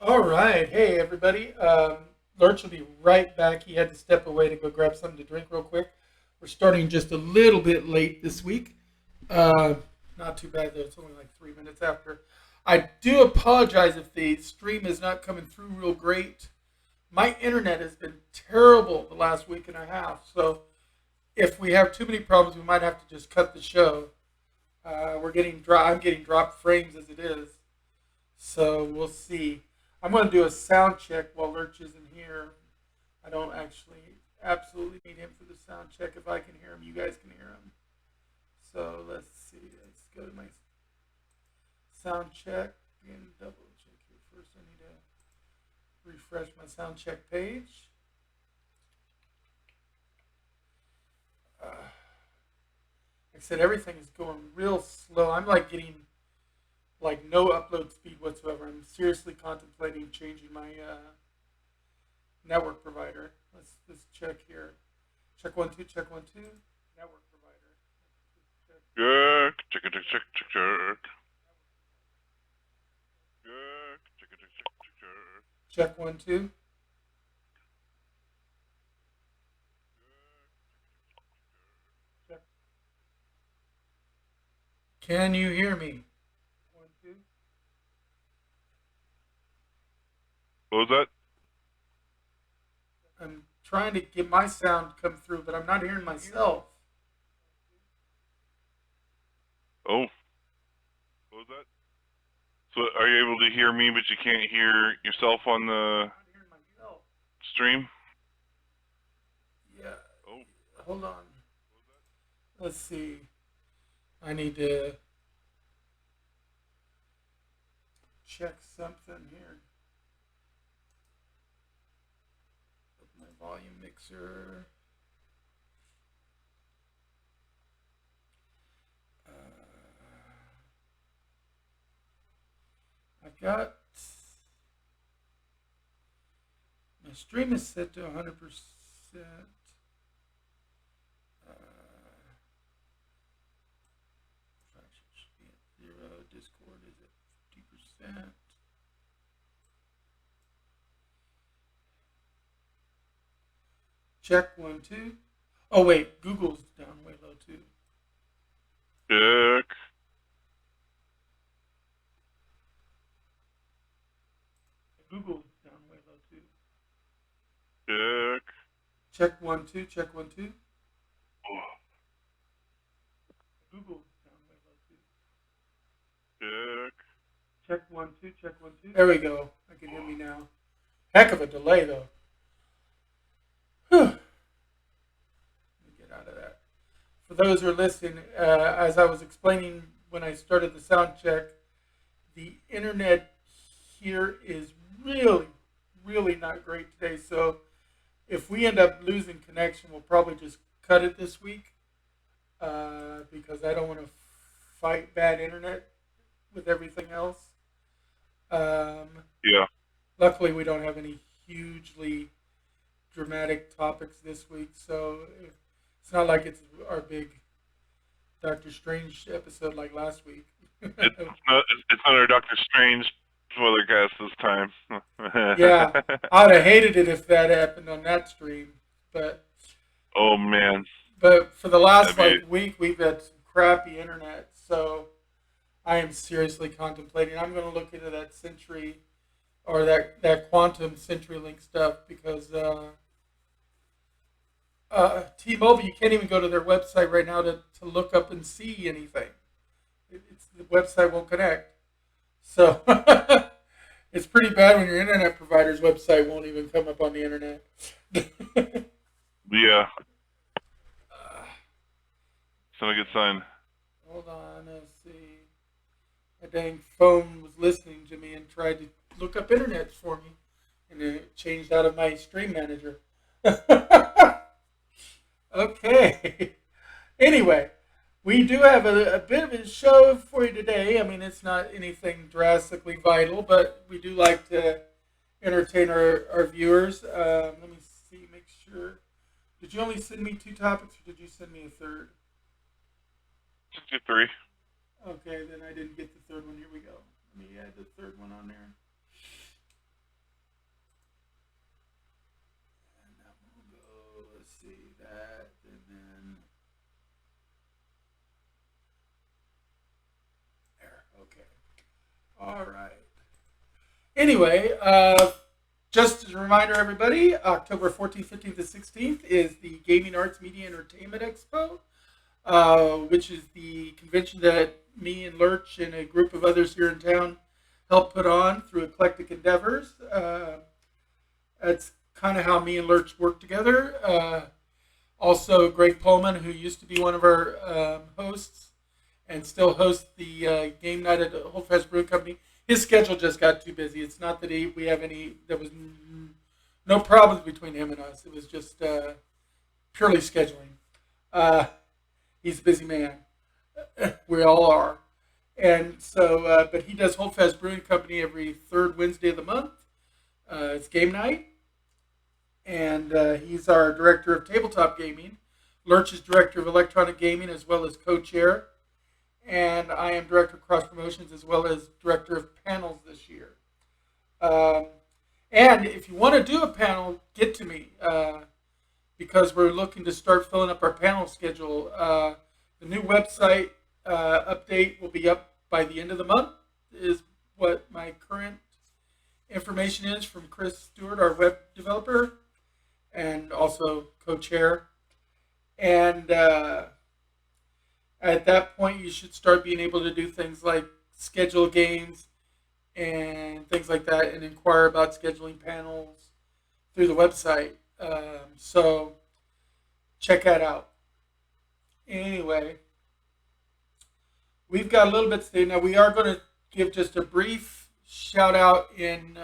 All right. Hey, everybody. Lurch will be right back. He had to step away to go grab something to drink real quick. We're starting just a little bit late this week. Uh, Not too bad, though. It's only like 3 minutes after. I do apologize if the stream is not coming through real great. My internet has been terrible the last week and a half. So if we have too many problems, we might have to just cut the show. I'm getting dropped frames as it is. So we'll see. I'm going to do a sound check while Lurch isn't here. I don't actually absolutely need him for the sound check. If I can hear him, you guys can hear him. So let's see. Let's go to my sound check and double check here first. I need to refresh my sound check page. Like I said, everything is going real slow. I'm like getting like no upload speed whatsoever. I'm seriously contemplating changing my network provider. Let's check here. Check 1 2. Check 1 2. Network provider. Check, check, check, check, check, check. Check, check, check, check, check. Check 1 2. Check. Can you hear me? 1 2. What was that? I'm trying to get my sound come through, but I'm not hearing myself. Oh, what was that? So are you able to hear me, but you can't hear yourself on I'm the not hearing myself. stream? Yeah. Oh, Hold on. Let's see. I need to check something here. My volume mixer. Uh, I've got my stream is set to 100%. Fraction should be at 0. Discord is at 50%. Check 1 2. Oh wait, Google's down way low too. check. Google's down way low too. Check. Check 1 2. Check 1 2. Oh, Google's down way low too. check. Check 1 2. Check 1 2. There we go. I can hear me now. Heck of a delay though. Whew. Let me get out of that. For those who are listening, as I was explaining when I started the sound check, the internet here is really, really not great today. So if we end up losing connection, we'll probably just cut it this week because I don't want to fight bad internet with everything else. Um, Yeah. Luckily, we don't have any hugely dramatic topics this week, so it's not like it's our big Doctor Strange episode like last week. It's not our Doctor Strange weathercast this time. Yeah, I'd have hated it if that happened on that stream, but Oh man, for the that'd last be like week we've had some crappy internet, so I am seriously contemplating. I'm going to look into that Century or that quantum CenturyLink stuff because T-Mobile, you can't even go to their website right now to look up and see anything. The website won't connect. So it's pretty bad when your internet provider's website won't even come up on the internet. yeah. It's not a good sign. Hold on, let's see. My dang phone was listening to me and tried to look up internet for me, and it changed out of my stream manager. Okay. Anyway, we do have a bit of a show for you today. I mean, it's not anything drastically vital, but we do like to entertain our viewers. Let me see, make sure. Did you only send me 2 topics, or did you send me a third? 63. Okay, then I didn't get the third one. Here we go. Let me add the third one on there. All right. Anyway, just as a reminder, everybody, October 14th, 15th, and 16th is the Gaming Arts Media Entertainment Expo, which is the convention that me and Lurch and a group of others here in town help put on through Eclectic Endeavors. That's kind of how me and Lurch work together. Also, Greg Pullman, who used to be one of our hosts and still hosts the game night at Holdfast Brewing Company. His schedule just got too busy. It's not that we have any. There was no problems between him and us. It was just purely scheduling. He's a busy man. We all are. And so, but he does Holdfast Brewing Company every third Wednesday of the month. It's game night. And he's our director of tabletop gaming. Lurch is director of electronic gaming as well as co-chair. And I am director of cross promotions as well as director of panels this year. And if you want to do a panel, get to me because we're looking to start filling up our panel schedule. The new website update will be up by the end of the month, is what my current information is from Chris Stewart, our web developer, and also co-chair. And at that point, you should start being able to do things like schedule games and things like that and inquire about scheduling panels through the website. So check that out. Anyway, we've got a little bit to say. Now, we are going to give just a brief shout out in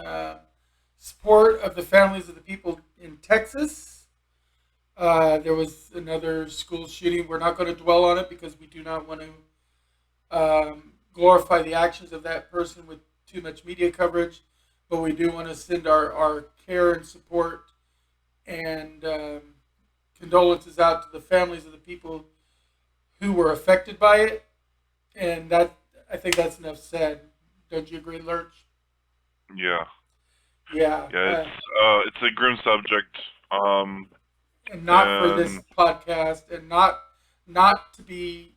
support of the families of the people in Texas. There was another school shooting. We're not going to dwell on it because we do not want to glorify the actions of that person with too much media coverage, but we do want to send our care and support and condolences out to the families of the people who were affected by it. And that, I think that's enough said. Don't you agree, Lurch? Yeah. Yeah. Yeah, it's a grim subject. And not for this podcast, and not to be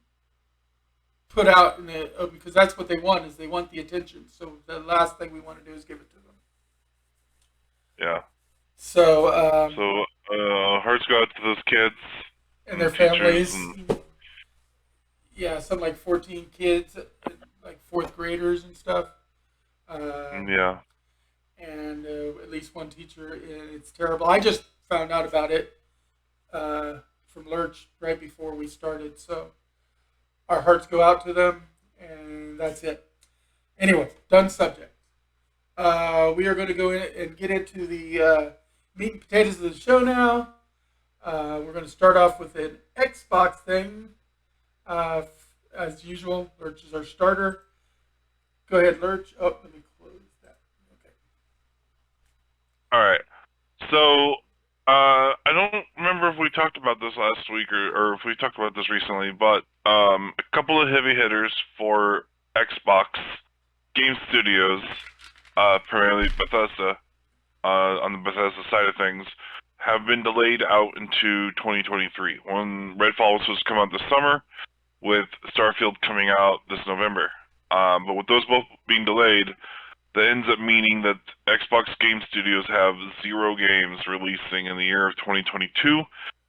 put out in the because that's what they want, is they want the attention. So the last thing we want to do is give it to them. Yeah. So hearts go out to those kids and their teachers families. Yeah, some like 14 kids, like fourth graders and stuff. Yeah. And at least one teacher. It's terrible. I just found out about it from Lurch right before we started. So our hearts go out to them, and that's it. Anyway, done subject. We are going to go in and get into the meat and potatoes of the show now. We're going to start off with an Xbox thing. As usual, Lurch is our starter. Go ahead, Lurch. Oh, let me close that. Okay. All right. So, I don't remember if we talked about this last week or if we talked about this recently, but a couple of heavy hitters for Xbox game studios, primarily Bethesda, on the Bethesda side of things, have been delayed out into 2023. One, Redfall was supposed to come out this summer, with Starfield coming out this November. But with those both being delayed, that ends up meaning that Xbox Game Studios have 0 games releasing in the year of 2022,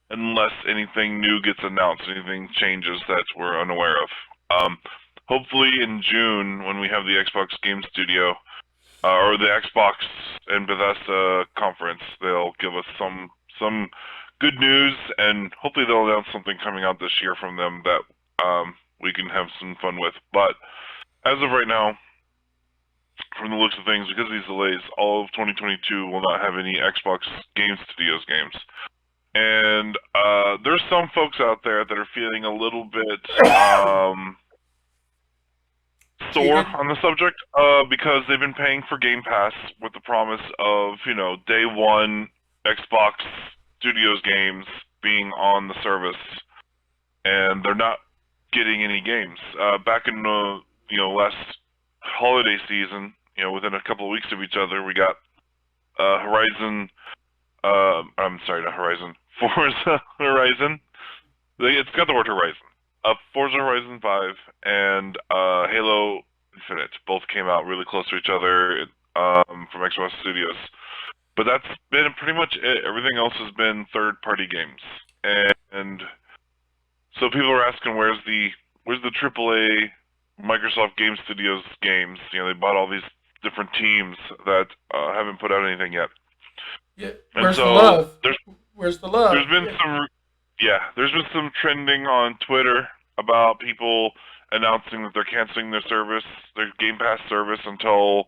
unless anything new gets announced, anything changes that we're unaware of. Hopefully in June, when we have the Xbox Game Studio, or the Xbox and Bethesda conference, they'll give us some good news, and hopefully they'll announce something coming out this year from them that we can have some fun with. But as of right now, from the looks of things, because of these delays, all of 2022 will not have any Xbox Game Studios games. And there's some folks out there that are feeling a little bit sore on the subject because they've been paying for Game Pass with the promise of, day one Xbox Studios games being on the service, and they're not getting any games. Back in the last holiday season, within a couple of weeks of each other, we got Horizon. I'm sorry, not Horizon. Forza Horizon. It's got the word Horizon. Forza Horizon 5 and Halo Infinite. Both came out really close to each other from Xbox Studios. But that's been pretty much it. Everything else has been third-party games, and so people are asking, where's the AAA Microsoft Game Studios games? They bought all these different teams that haven't put out anything yet. Yeah. And Where's the so love? there's Where's the there's love? been Yeah. some trending on Twitter about people announcing that they're canceling their Game Pass service until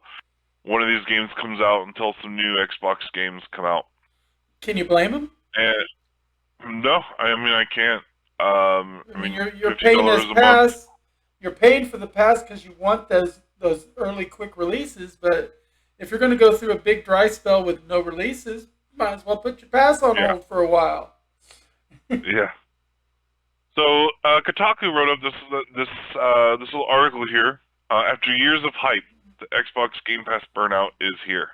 one of these games comes out, until some new Xbox games come out. Can you blame them? And no, I mean I can't. I I mean, mean you're fifty paying this dollars a month. pass. You're paying for the pass because you want those early quick releases. But if you're going to go through a big dry spell with no releases, might as well put your pass on Yeah, hold for a while. yeah. So Kotaku wrote up this little article here. After years of hype, the Xbox Game Pass burnout is here.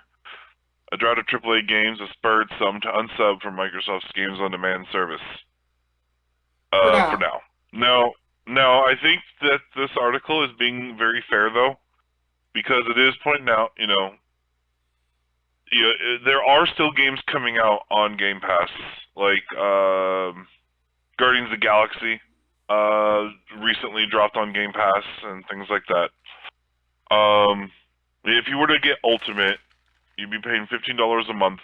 A drought of AAA games has spurred some to unsub from Microsoft's Games on Demand service. For For now, now. No, no. I think that this article is being very fair though, because it is pointing out, there are still games coming out on Game Pass, like Guardians of the Galaxy, recently dropped on Game Pass and things like that. If you were to get Ultimate, you'd be paying $15 a month.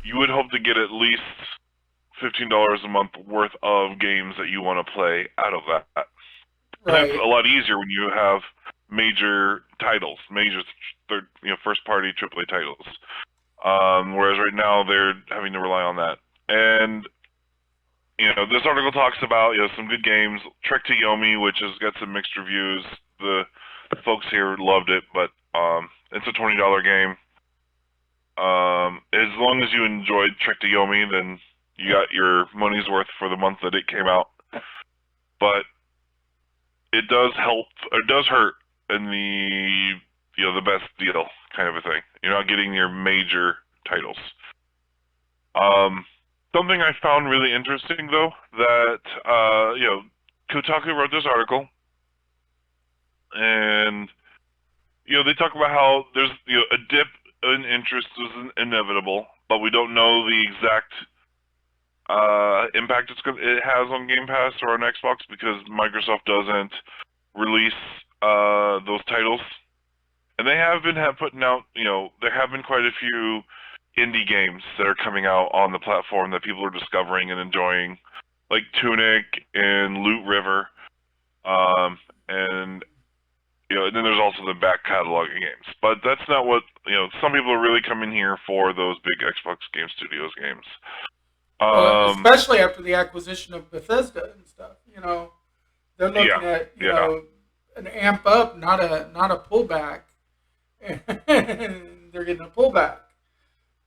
You would hope to get at least $15 a month worth of games that you want to play out of that. And that's right? a lot easier when you have major titles, major first party AAA titles. Whereas right now they're having to rely on that. And this article talks about some good games. Trek to Yomi, which has got some mixed reviews. The folks here loved it, but it's a $20 game. As long as you enjoyed Trek to Yomi, then you got your money's worth for the month that it came out. But it does help, or it does hurt in the best deal kind of a thing. You're not getting your major titles. Something I found really interesting though, that Kotaku wrote this article, and they talk about how there's a dip in interest is inevitable, but we don't know the exact impact it has on Game Pass or on Xbox, because Microsoft doesn't release those titles, and they have been putting out. There have been quite a few indie games that are coming out on the platform that people are discovering and enjoying, like Tunic and Loot River, and and then there's also the back catalog of games. But that's not what some people are really coming here for, those big Xbox Game Studios games. Well, Um, especially after the acquisition of Bethesda and stuff. They're yeah, looking at yeah, an amp up, not a pullback. And they're getting a pullback.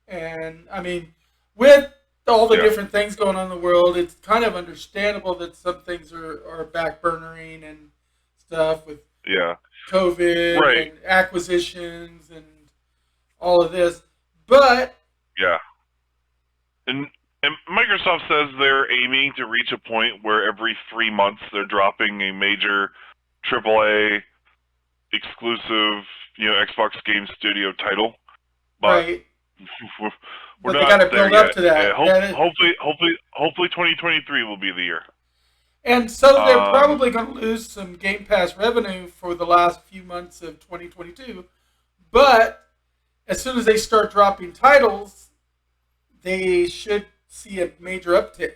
And I mean, with all the yeah, different things going on in the world, it's kind of understandable that some things are backburnering and stuff with yeah. COVID Right. and acquisitions and all of this. But Yeah. And Microsoft says they're aiming to reach a point where every 3 months they're dropping a major AAA exclusive, Xbox Game Studio title. But right, we're, we're but they not got to there build up yet. to that. Hopefully 2023 will be the year. And so they're Um, probably going to lose some Game Pass revenue for the last few months of 2022. But as soon as they start dropping titles, they should see a major uptick.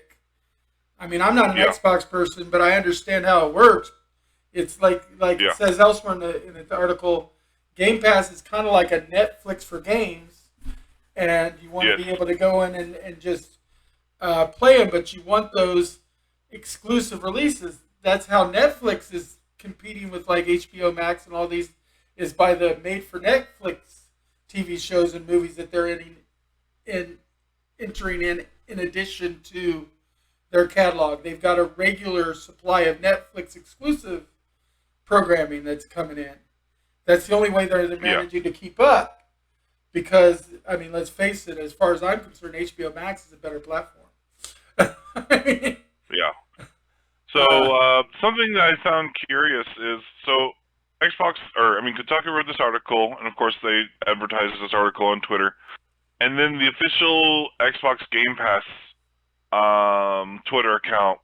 I mean, I'm not an yeah, Xbox person, but I understand how it works. It's like it yeah, says elsewhere in the article, Game Pass is kind of like a Netflix for games, and you want to yes, be able to go in and just play them, but you want those exclusive releases. That's how Netflix is competing with like HBO Max and all these, is by the made for Netflix TV shows and movies that they're in entering in addition to their catalog. They've got a regular supply of Netflix exclusive programming that's coming in. That's the only way they're yeah, managing to keep up. Because I mean, let's face it. As far as I'm concerned, HBO Max is a better platform. I mean, yeah. So uh, something that I found curious is, so Kotaku wrote this article, and of course they advertised this article on Twitter. And then the official Xbox Game Pass Twitter account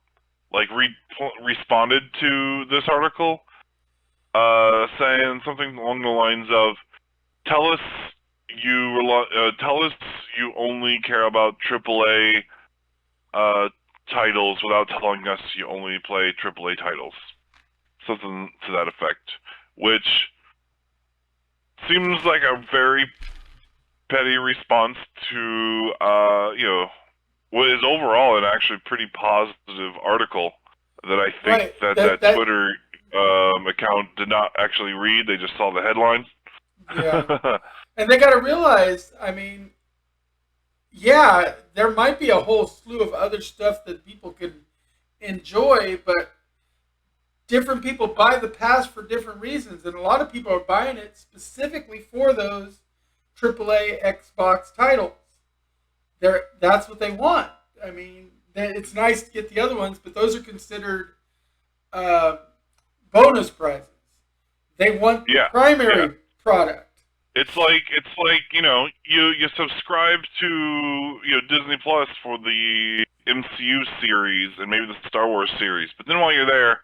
responded to this article, saying something along the lines of, "Tell us you only care about AAA titles without telling us you only play AAA titles." Something to that effect, which seems like a very petty response to what is overall an actually pretty positive article that I think Right. that Twitter account did not actually read. They just saw the headline. Yeah. And they got to realize, I mean, yeah, there might be a whole slew of other stuff that people can enjoy, but different people buy the pass for different reasons, and a lot of people are buying it specifically for those AAA Xbox titles. That's what they want. I mean, it's nice to get the other ones, but those are considered uh, bonus prizes. They want the primary product. It's like you subscribe to Disney Plus for the MCU series and maybe the Star Wars series, but then while you're there,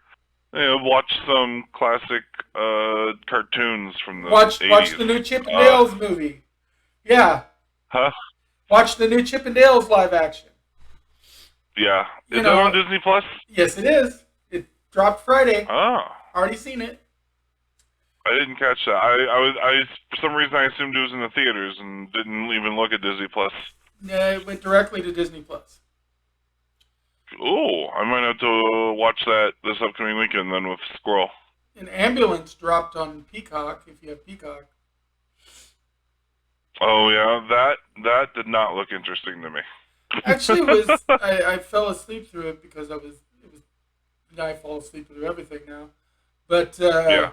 watch some classic cartoons from the 80s. Watch the new Chip and Dale's movie. Yeah. Huh? Watch the new Chip and Dale's live action. Yeah. Is that on Disney Plus? Yes, it is. It dropped Friday. Oh. Already seen it. I didn't catch that. I for some reason I assumed it was in the theaters and didn't even look at Disney Plus. Yeah, it went directly to Disney Plus. Oh, I might have to watch that this upcoming weekend then with Squirrel. An Ambulance dropped on Peacock, if you have Peacock. Oh yeah, that did not look interesting to me. Actually, I fell asleep through it because I fall asleep through everything now. But yeah.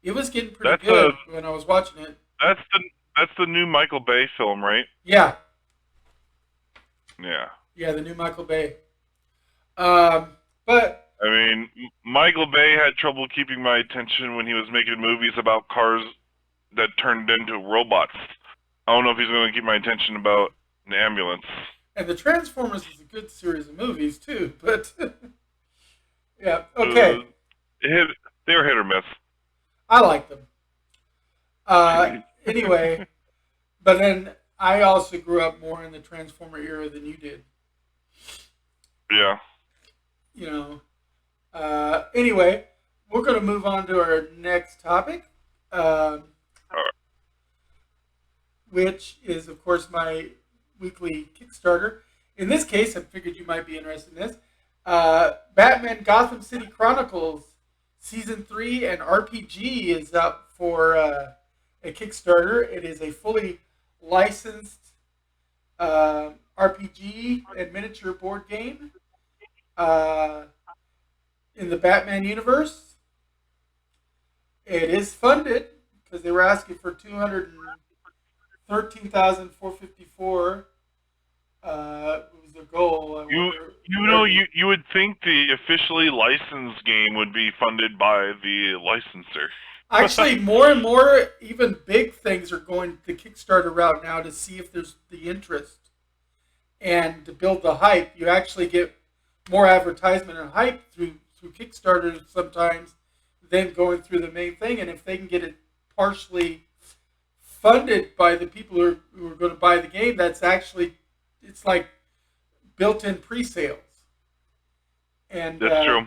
It was getting pretty good when I was watching it. That's the new Michael Bay film, right? Yeah. Yeah. Yeah, the new Michael Bay. But I mean, Michael Bay had trouble keeping my attention when he was making movies about cars that turned into robots. I don't know if he's going to keep my attention about an ambulance. And the Transformers is a good series of movies too, but yeah, okay. They were hit or miss. I like them. Anyway, but then I also grew up more in the Transformer era than you did. Yeah. Anyway, we're going to move on to our next topic, which is, of course, my weekly Kickstarter. In this case, I figured you might be interested in this. Batman Gotham City Chronicles Season 3 and RPG is up for a Kickstarter. It is a fully licensed RPG and miniature board game in the Batman universe. It is funded because they were asking for $213,454. Was their goal. You would think the officially licensed game would be funded by the licensor. Actually, more and more, even big things are going the Kickstarter route now to see if there's the interest and to build the hype. You actually get more advertisement and hype through Kickstarter sometimes than going through the main thing. And if they can get it partially funded by the people who are going to buy the game, it's like built-in pre-sales. And that's true.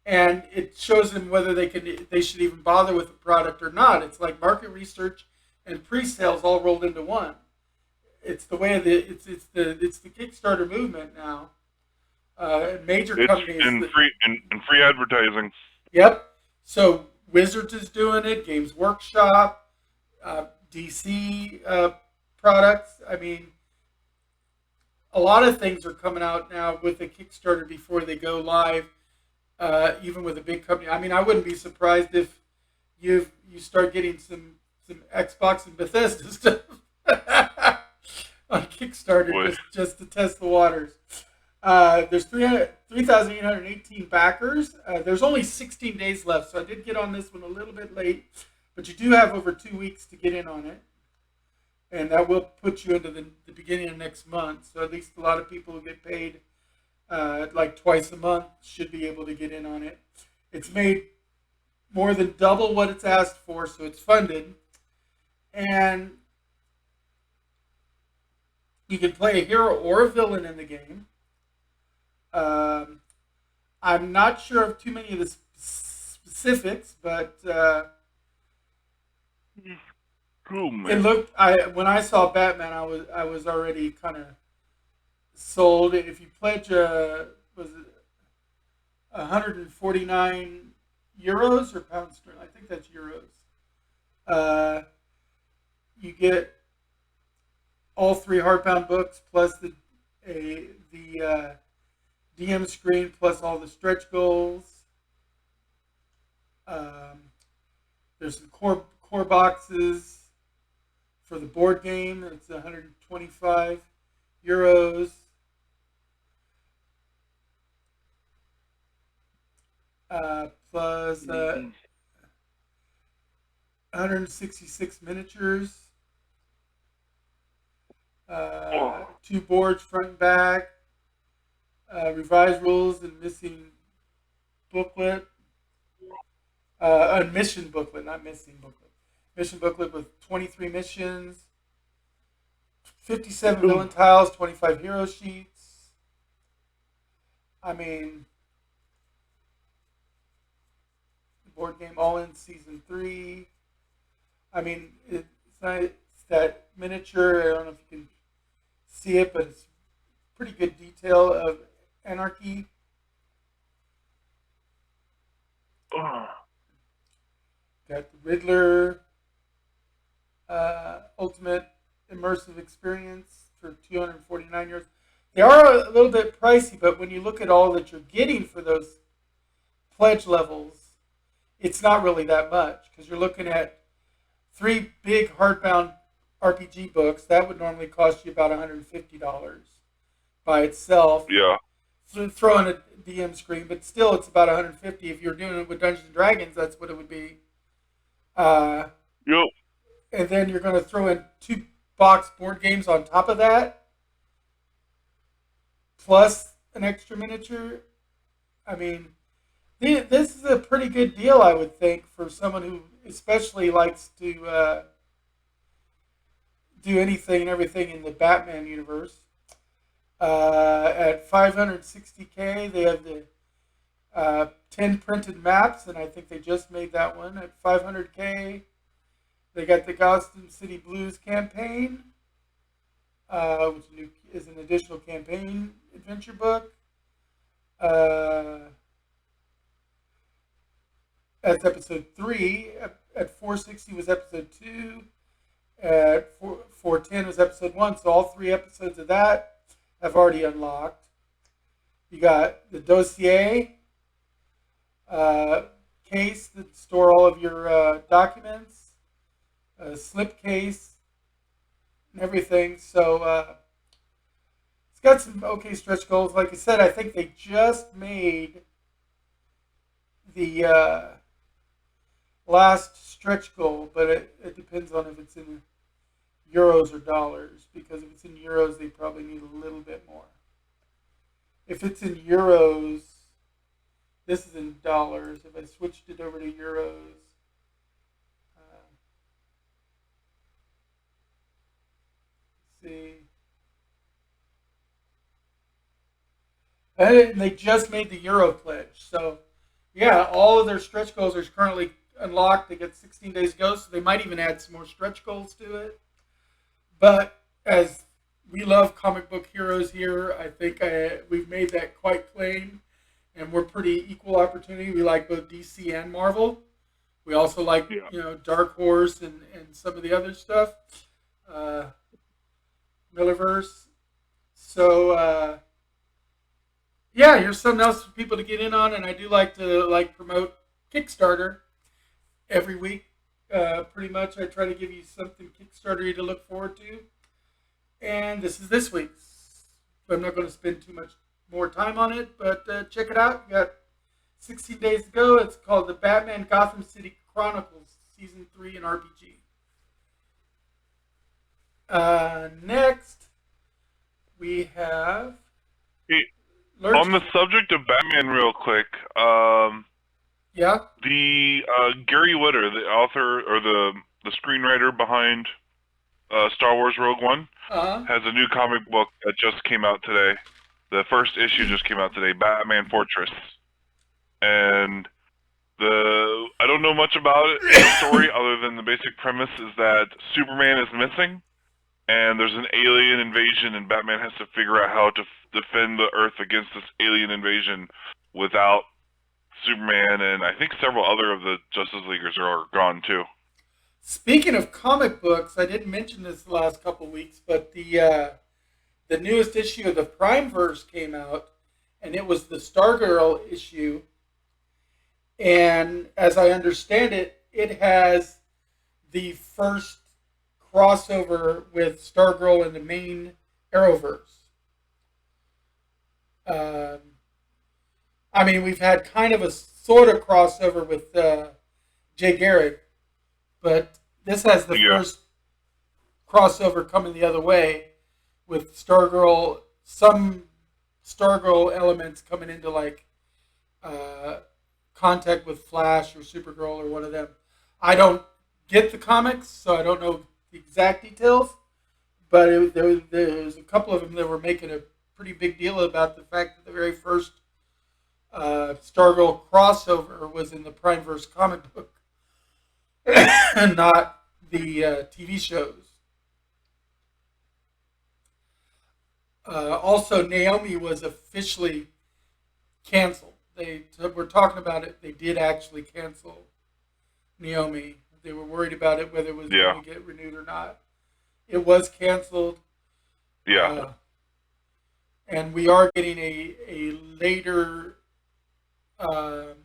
And it shows them whether they should even bother with the product or not. It's like market research and pre-sales all rolled into one. It's the way it's the Kickstarter movement now. Major companies and free advertising. Yep. So Wizards is doing it. Games Workshop, DC products. I mean, a lot of things are coming out now with a Kickstarter before they go live. Even with a big company. I mean, I wouldn't be surprised if you start getting some Xbox and Bethesda stuff on Kickstarter just to test the waters. There's 3,818 backers. There's only 16 days left, so I did get on this one a little bit late, but you do have over 2 weeks to get in on it, and that will put you into the beginning of next month. So at least a lot of people who get paid like twice a month should be able to get in on it. It's made more than double what it's asked for, so it's funded, and you can play a hero or a villain in the game. Um, I'm not sure of too many of the specifics, but Oh it man. looked. I when I saw Batman, I was already kind of sold. If you pledge, was it 149 euros or pounds sterling? I think that's euros. Uh, you get all three hardbound books plus the DM screen plus all the stretch goals. Um, there's some core boxes for the board game. It's 125 euros. Plus Mm-hmm. 166 miniatures, Oh. two boards front and back, revised rules and missing booklet, a mission booklet, not missing booklet. Mission booklet with 23 missions, 57 villain tiles, 25 hero sheets. I mean, the board game all in season 3. I mean, it's not it's that miniature. I don't know if you can see it, but it's pretty good detail of anarchy. Oh. Got the Riddler Ultimate Immersive Experience for 249 euros. They are a little bit pricey, but when you look at all that you're getting for those pledge levels, it's not really that much because you're looking at three big hardbound RPG books. That would normally cost you about $150 by itself. Yeah. So throw in a DM screen, but still it's about 150. If you're doing it with Dungeons and Dragons, that's what it would be. Uh, Yep. and then you're going to throw in two box board games on top of that, plus an extra miniature. I mean, this is a pretty good deal, I would think, for someone who especially likes to do anything and everything in the Batman universe. At 560K, they have the 10 printed maps, and I think they just made that one. At 500K, they got the Gotham City Blues campaign, which is an additional campaign adventure book. Uh, that's episode 3. At 460 was episode 2. At 410 was episode 1. So all 3 episodes of that have already unlocked. You got the dossier case that store all of your documents, slip case, and everything. So it's got some okay stretch goals. Like I said, I think they just made the last stretch goal, but it depends on if it's in euros or dollars, because if it's in euros, they probably need a little bit more. If it's in euros, this is in dollars. If I switched it over to euros, let's see. And they just made the euro pledge. So, yeah, all of their stretch goals are currently unlocked. They get 16 days to go, so they might even add some more stretch goals to it. But as we love comic book heroes here, I think we've made that quite plain. And we're pretty equal opportunity. We like both DC and Marvel. We also like, Yeah. Dark Horse and some of the other stuff. Uh, Millerverse. So, yeah, here's something else for people to get in on. And I do like to promote Kickstarter every week. Pretty much, I try to give you something Kickstarter to look forward to. And this is this week's. But I'm not going to spend too much more time on it, but check it out. You got 16 days to go. It's called the Batman Gotham City Chronicles Season 3 in RPG. Next, we have Hey, on the Lurch's. subject of Batman, real quick, Yeah? the Gary Whitta, the author or the screenwriter behind Star Wars Rogue One, Uh-huh. has a new comic book that just came out today. The first issue just came out today, Batman Fortress, and I don't know much about it, the story, other than the basic premise is that Superman is missing, and there's an alien invasion, and Batman has to figure out how to defend the Earth against this alien invasion without Superman, and I think several other of the Justice Leaguers are gone too. Speaking of comic books, I didn't mention this the last couple of weeks, but the newest issue of the Primeverse came out, and it was the Stargirl issue. And as I understand it, it has the first crossover with Stargirl in the main Arrowverse. Um, I mean, we've had kind of a sort of crossover with Jay Garrick, but this has the Yeah, first crossover coming the other way with Stargirl, some Stargirl elements coming into like uh, contact with Flash or Supergirl or one of them. I don't get the comics, so I don't know the exact details, but there was a couple of them that were making a pretty big deal about the fact that the very first Stargirl crossover was in the Primeverse comic book and not the TV shows. Also, Naomi was officially canceled. They were talking about it. They did actually cancel Naomi. They were worried about it, whether it was yeah, going to get renewed or not. It was canceled, yeah. uh, and we are getting a later um,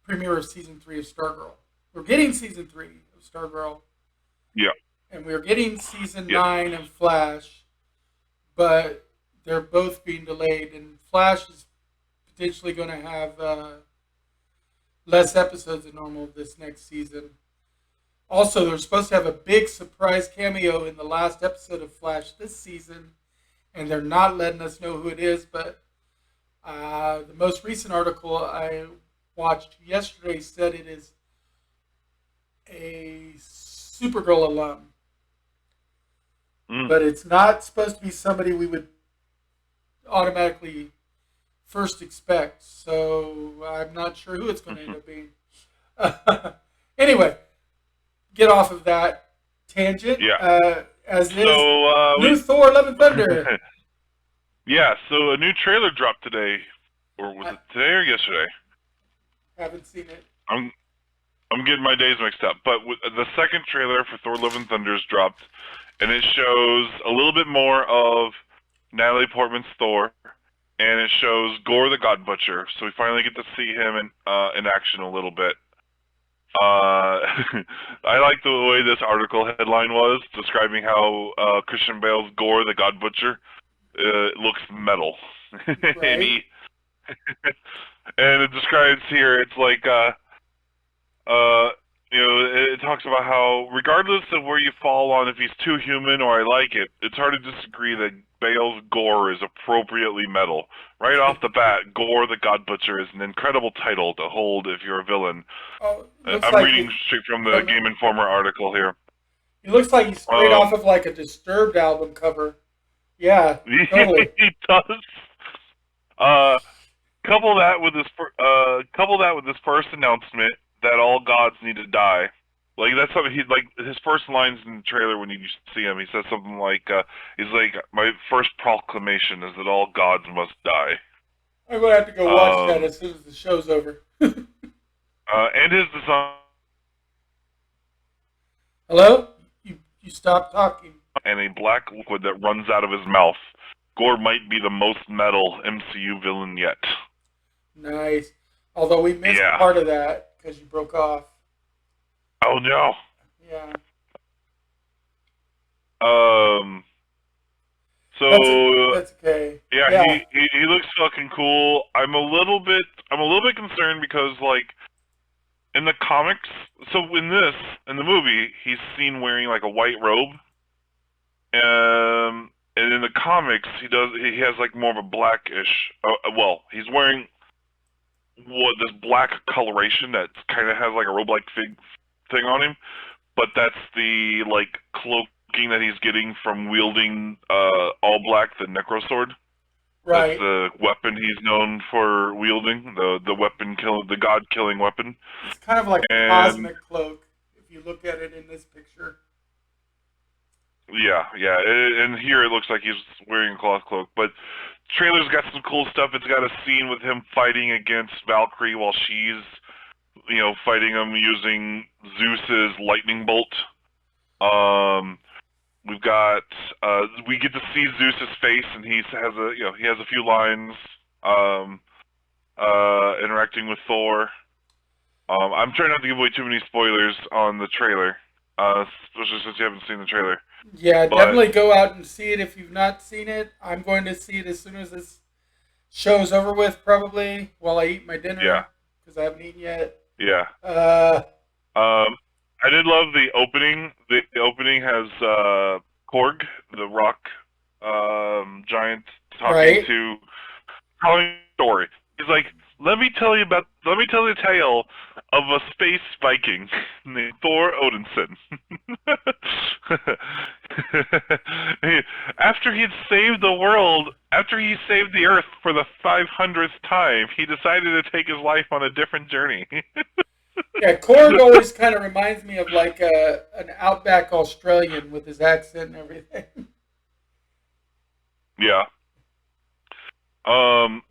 premiere of season 3 of Stargirl. We're getting season 3 of Stargirl, Yeah. and we're getting season Yes. 9 of Flash, but they're both being delayed. And Flash is potentially going to have less episodes than normal this next season. Also, they're supposed to have a big surprise cameo in the last episode of Flash this season, and they're not letting us know who it is. But the most recent article I watched yesterday said it is a Supergirl alum, Mm. but it's not supposed to be somebody we would automatically first expect. So I'm not sure who it's going to end up being. Anyway, get off of that tangent. Yeah. As it is, So new Thor: Love and Thunder. yeah. So a new trailer dropped today, or was I it today or yesterday? haven't seen it. I'm I'm getting my days mixed up. But the second trailer for Thor: Love and Thunder's dropped, and it shows a little bit more of Natalie Portman's Thor, and it shows Gore the God Butcher. So we finally get to see him in action a little bit. I like the way this article headline was describing how Christian Bale's Gore the God Butcher looks metal, and Right. and it describes here it's like uh, it talks about how regardless of where you fall on if he's too human or I like it, it's hard to disagree that Bale's Gore is appropriately metal. Right off the bat, Gore the God Butcher is an incredible title to hold if you're a villain. Oh, it looks I'm like reading he's straight from the from. Game Informer article here. It looks like he's straight off Um, of like a Disturbed album cover. Yeah, totally. he does. Uh, couple that with this first announcement that all gods need to die. Like that's something he like his first lines in the trailer when you see him. He says something like, "He's like my first proclamation is that all gods must die." I'm gonna have to go watch that Um, as soon as the show's over. and his design Hello? You stopped talking. and a black liquid that runs out of his mouth. Gore might be the most metal MCU villain yet. Nice. Although we missed Yeah. part of that because you broke off. Oh no. Yeah. Um. That's So that's okay. Yeah, Yeah, he looks fucking cool. I'm a little bit concerned because like in the comics, so in the movie, he's seen wearing like a white robe. And in the comics, he has like more of a blackish. Well, he's wearing this black coloration that kind of has like a robe-like fig thing on him, but that's the like cloaking that he's getting from wielding all black the necro sword. That's right. the weapon he's known for wielding, the god killing weapon. It's kind of like a And cosmic cloak if you look at it in this picture. yeah, and here it looks like he's wearing a cloth cloak. But trailer's got some cool stuff. It's got a scene with him fighting against Valkyrie while she's, fighting him using Zeus's lightning bolt. Um, we've got we get to see Zeus's face, and he has a few lines um, interacting with Thor. I'm trying not to give away too many spoilers on the trailer, especially since you haven't seen the trailer. Yeah, But definitely go out and see it if you've not seen it. I'm going to see it as soon as this show's over with, probably while I eat my yeah, dinner because I haven't eaten yet. yeah. Uh, Um, I did love the opening. The opening has Korg, the rock giant, talking right. to telling a story. He's like, let me tell you a tale of a space Viking named Thor Odinson. After he'd saved the world, after he saved the Earth for the 500th time, he decided to take his life on a different journey. Yeah, Korg always kind of reminds me of like an outback Australian with his accent and everything. Yeah.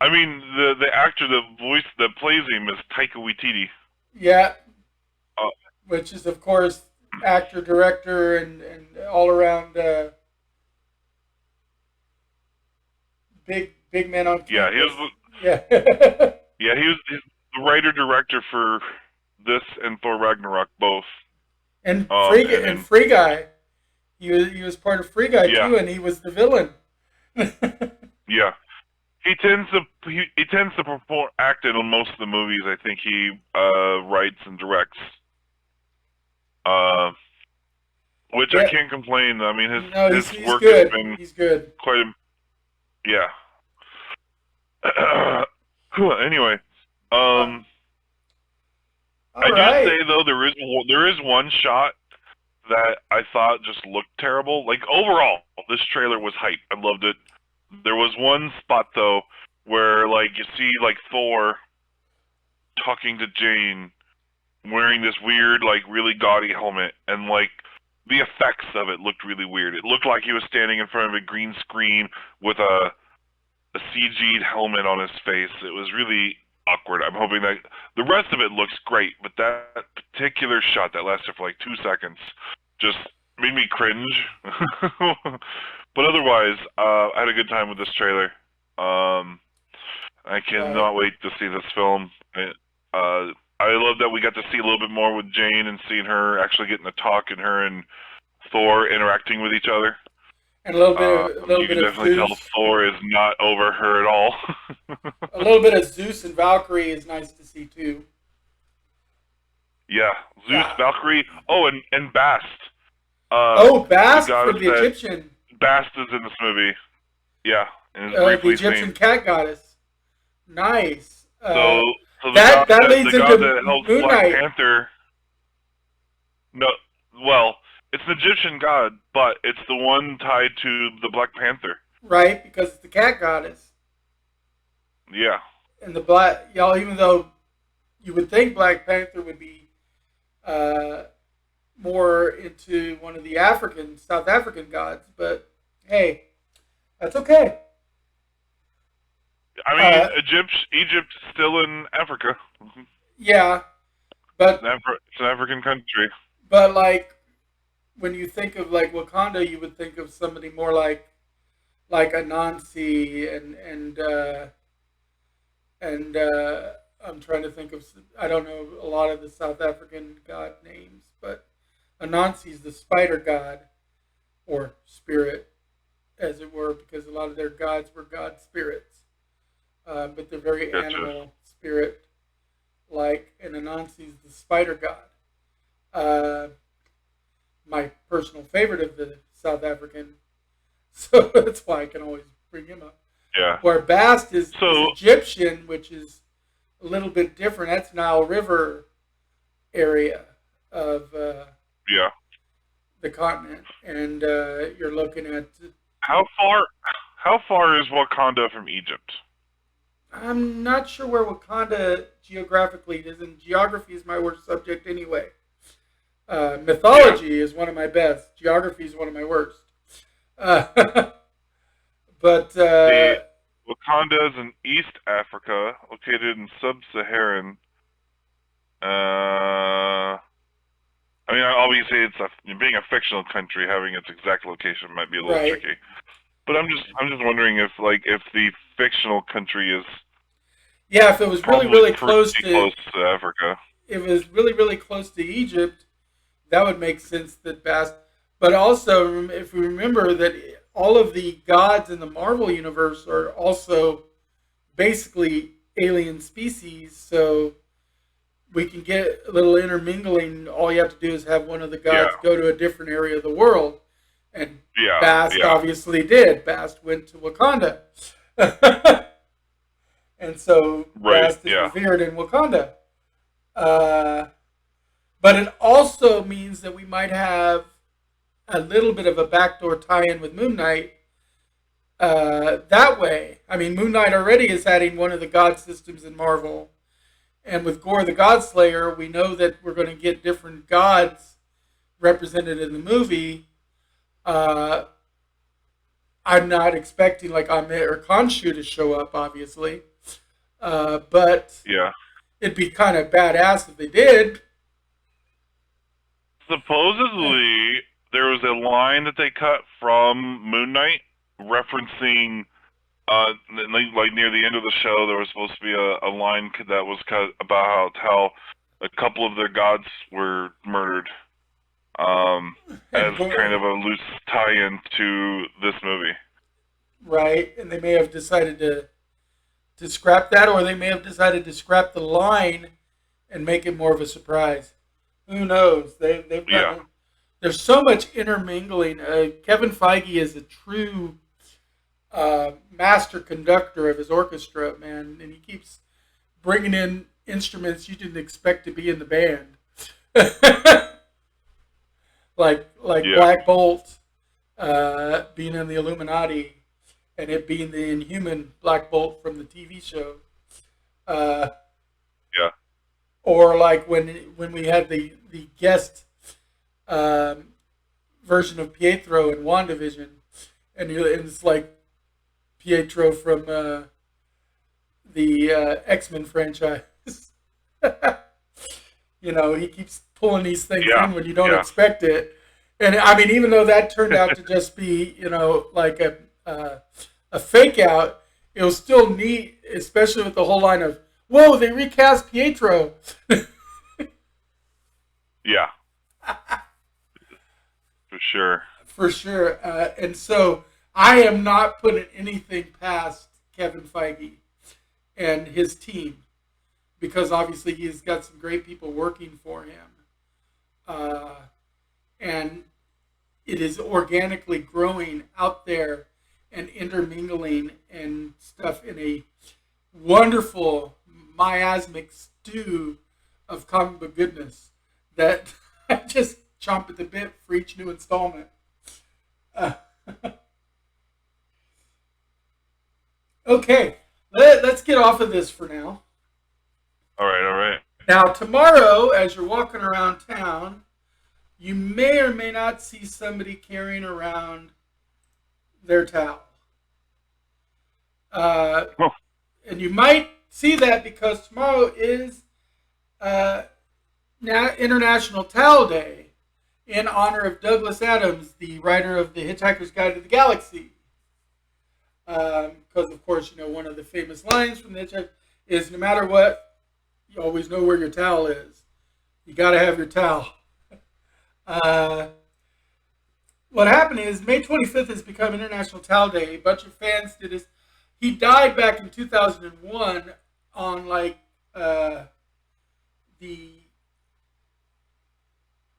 I mean, the actor, the voice that plays him is Taika Waititi. Yeah, Uh, which is of course actor, director, and all around big man on yeah, campus. Yeah, he's the writer director for this and Thor Ragnarok both. and And Free Guy. He was part of Free Guy yeah, too, and he was the villain. yeah, he tends to perform act in most of the movies. I think he writes and directs. Uh, which I Yeah, can't complain. I mean, no, his he's work has good. been He's good. quite. Yeah. Anyway, Uh, um, all I do right. say though there is one shot that I thought just looked terrible. Like overall, this trailer was hype. I loved it. There was one spot though where like you see like Thor talking to Jane wearing this weird like really gaudy helmet, and like the effects of it looked really weird. It looked like he was standing in front of a green screen with a CG'd helmet on his face. It was really awkward. I'm hoping that the rest of it looks great, but that particular shot that lasted for like 2 seconds just made me cringe. But otherwise, I had a good time with this trailer. Um, I Right. cannot wait to see this film. I love that we got to see a little bit more with Jane and seeing her actually getting to talk and her and Thor interacting with each other. And a little You bit can of definitely tell Zeus. Thor is not over her at all. A little bit of Zeus and Valkyrie is nice to see too. Yeah, Zeus, Yeah. Valkyrie. Oh, and Bast, uh, Oh, the Bast goddess from the that Egyptian, Bast is in this movie. Yeah, and is briefly seen. cat goddess. Nice. So, That leads the god into that helps Moon Black Knight, Panther. No, well, it's an Egyptian god, but it's the one tied to the Black Panther. right? Because it's the cat goddess. Yeah, And the black, y'all, even though you would think Black Panther would be uh, more into one of the South African gods, but hey, that's okay. I mean, Uh, Egypt's still in Africa. yeah, but It's an African country. like when you think of like Wakanda, you would think of somebody more like Anansi and I'm trying to think of I don't know a lot of the South African god names, but Anansi's the spider god or spirit. as it were, because a lot of their gods were god spirits, but they're very Gotcha. animal spirit like. And Anansi's the spider god. Uh, my personal favorite of the South African, so that's why I can always bring him up. Yeah. Where Bast is So Egyptian, which is a little bit different. That's Nile River area of yeah. the continent, and you're looking at. How far? How far is Wakanda from Egypt? I'm not sure where Wakanda geographically is, and geography is my worst subject anyway. Yeah. Mythology is one of my best. Geography is one of my worst. Uh, but The Wakanda is in East Africa, located in sub-Saharan. I mean, obviously, being a fictional country, having its exact location might be a little right, tricky. But I'm just wondering if the fictional country is yeah. If it was really probably really pretty close to, close to Africa. if it was really really close to Egypt, that would make sense that Bast. But also, if we remember that all of the gods in the Marvel universe are also basically alien species, so we can get a little intermingling. All you have to do is have one of the Yeah, gods go to a different area of the world, and yeah, Bast yeah. obviously did. Bast went to Wakanda, and so Right. Bast is Yeah. revered in Wakanda. Uh, but it also means that we might have a little bit of a backdoor tie-in with Moon Knight. That way, I mean, Moon Knight already is adding one of the god systems in Marvel. And with Gore the Godslayer, we know that we're going to get different gods represented in the movie. Uh, I'm not expecting like Amit or Khonshu to show up, obviously. But Yeah. it'd be kind of badass if they did. Supposedly, there was a line that they cut from Moon Knight referencing, like near the end of the show, there was supposed to be a line that was cut about how a couple of their gods were murdered, um, as And kind Gore, of a loose tie-in to this movie. right? And they may have decided to scrap that, or they may have decided to scrap the line and make it more of a surprise. Who knows? They've Yeah. gotten there's so much intermingling. Kevin Feige is a true master conductor of his orchestra, man, and he keeps bringing in instruments you didn't expect to be in the band, like Yeah. Black Bolt being in the Illuminati, and it being the Inhuman Black Bolt from the TV show. Uh, Yeah. or like when we had the guest um, version of Pietro in WandaVision, and it's like Pietro from the X-Men franchise. He keeps pulling these things Yeah. in when you don't Yeah. expect it. And I mean, even though that turned out to just be, like a fake out, it was still neat, especially with the whole line of, "Whoa, they recast Pietro." Yeah. For sure. For sure. And so I am not putting anything past Kevin Feige and his team, because obviously he's got some great people working for him. And it is organically growing out there and intermingling and stuff in a wonderful miasmic stew of comic book goodness that I just chomp at the bit for each new installment. Uh, okay, let's get off of this for now. All right. All right. Now, tomorrow, as you're walking around town, you may or may not see somebody carrying around their towel. Oh, And you might see that because tomorrow is International Towel Day in honor of Douglas Adams, the writer of The Hitchhiker's Guide to the Galaxy. Because, of course, one of the famous lines from The Hitchhiker is, no matter what, you always know where your towel is. You got to have your towel. what happened is May 25th has become International Towel Day. A bunch of fans did this. He died back in 2001 on like the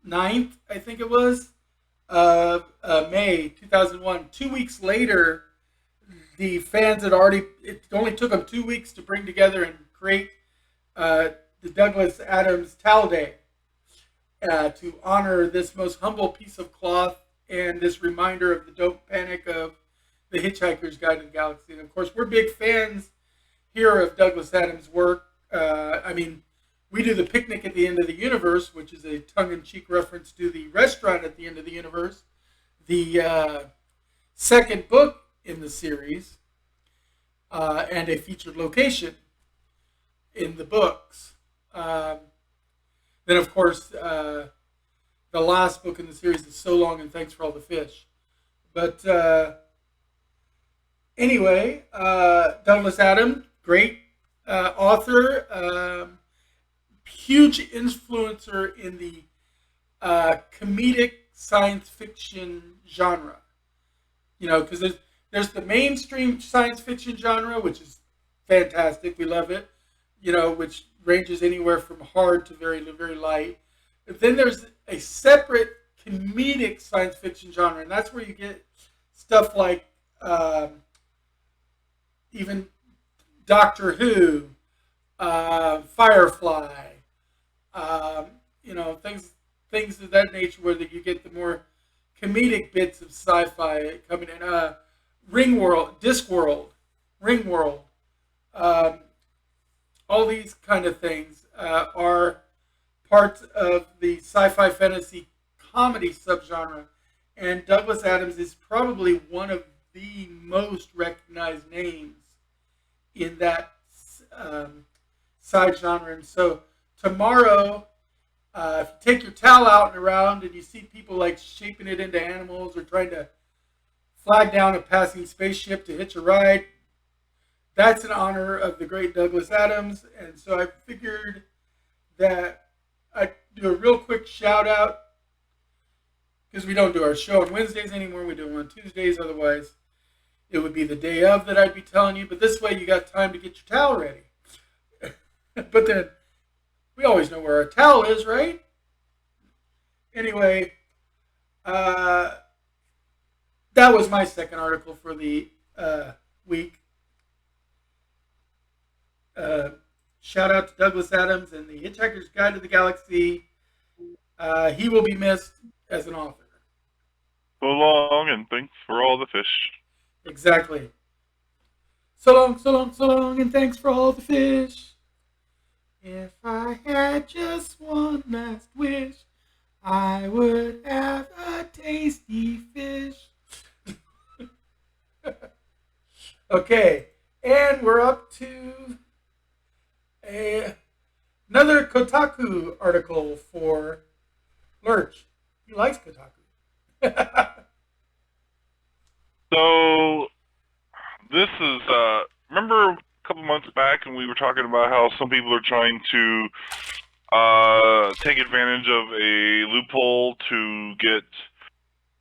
9th, I think it was, of May 2001. 2 weeks later, the fans had already, it only took them 2 weeks to bring together and create uh, the Douglas Adams Towel Day to honor this most humble piece of cloth and this reminder of the Don't Panic of the Hitchhiker's Guide to the Galaxy. And of course, we're big fans here of Douglas Adams' work. I mean, we do the Picnic at the End of the Universe, which is a tongue-in-cheek reference to the restaurant at the end of the universe. The second book in the series, and a featured location in the books. Then, of course, the last book in the series is So Long and Thanks for All the Fish. But anyway, Douglas Adams, great author, huge influencer in the comedic science fiction genre. You know, because there's the mainstream science fiction genre, which is fantastic. We love it. You know, which ranges anywhere from hard to very light. But then there's a separate comedic science fiction genre, and that's where you get stuff like even Doctor Who, Firefly, you know, things of that nature, where you get the more comedic bits of sci-fi coming in. Ringworld, Discworld, Ringworld, all these kind of things are parts of the sci-fi fantasy comedy subgenre, and Douglas Adams is probably one of the most recognized names in that side genre. And so tomorrow, if you take your towel out and around and you see people like shaping it into animals or trying to flag down a passing spaceship to hitch a ride, that's in honor of the great Douglas Adams. And so I figured that I'd do a real quick shout out, because we don't do our show on Wednesdays anymore. We do them on Tuesdays. Otherwise, it would be the day of that I'd be telling you. But this way, you got time to get your towel ready. But then, we always know where our towel is, right? Anyway, that was my second article for the week. Shout out to Douglas Adams and the Hitchhiker's Guide to the Galaxy. He will be missed as an author. So long, and thanks for all the fish. Exactly. So long, so long, so long, and thanks for all the fish. If I had just one last wish, I would have a tasty fish. Okay, and we're up to another Kotaku article for Lurch. He likes Kotaku. So, this is, remember a couple months back when we were talking about how some people are trying to take advantage of a loophole to get,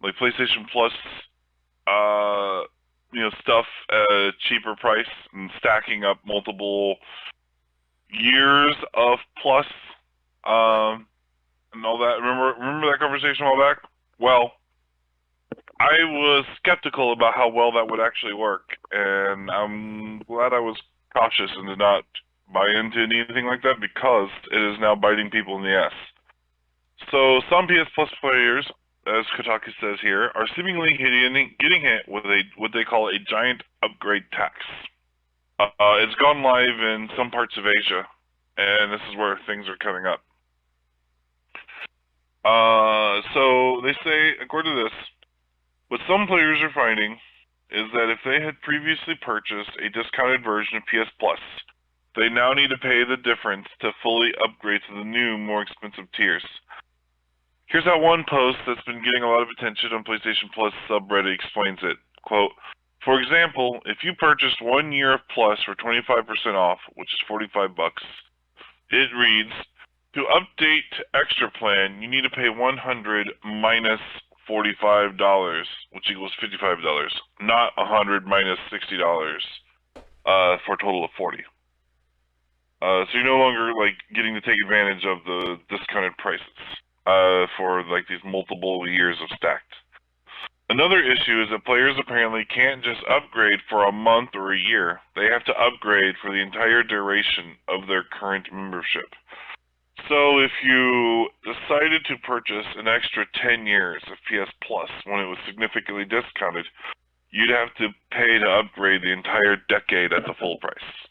like, PlayStation Plus, stuff at a cheaper price and stacking up multiple years of Plus, and all that. Remember that conversation a while back? Well, I was skeptical about how well that would actually work, and I'm glad I was cautious and did not buy into anything like that, because it is now biting people in the ass. So some PS Plus players, as Kotaku says here, are seemingly getting hit with what they call a giant upgrade tax. It's gone live in some parts of Asia, and this is where things are coming up. So they say, according to this, what some players are finding is that if they had previously purchased a discounted version of PS Plus, they now need to pay the difference to fully upgrade to the new, more expensive tiers. Here's how one post that's been getting a lot of attention on PlayStation Plus subreddit explains it. Quote, for example, if you purchased 1 year of Plus for 25% off, which is $45, it reads, to update to Extra Plan, you need to pay $100 minus $45, which equals $55, not 100 minus $60, for a total of 40. So you're no longer like getting to take advantage of the discounted prices for like these multiple years of stacked. Another issue is that players apparently can't just upgrade for a month or a year. They have to upgrade for the entire duration of their current membership. So if you decided to purchase an extra 10 years of PS Plus when it was significantly discounted, you'd have to pay to upgrade the entire decade at the full price.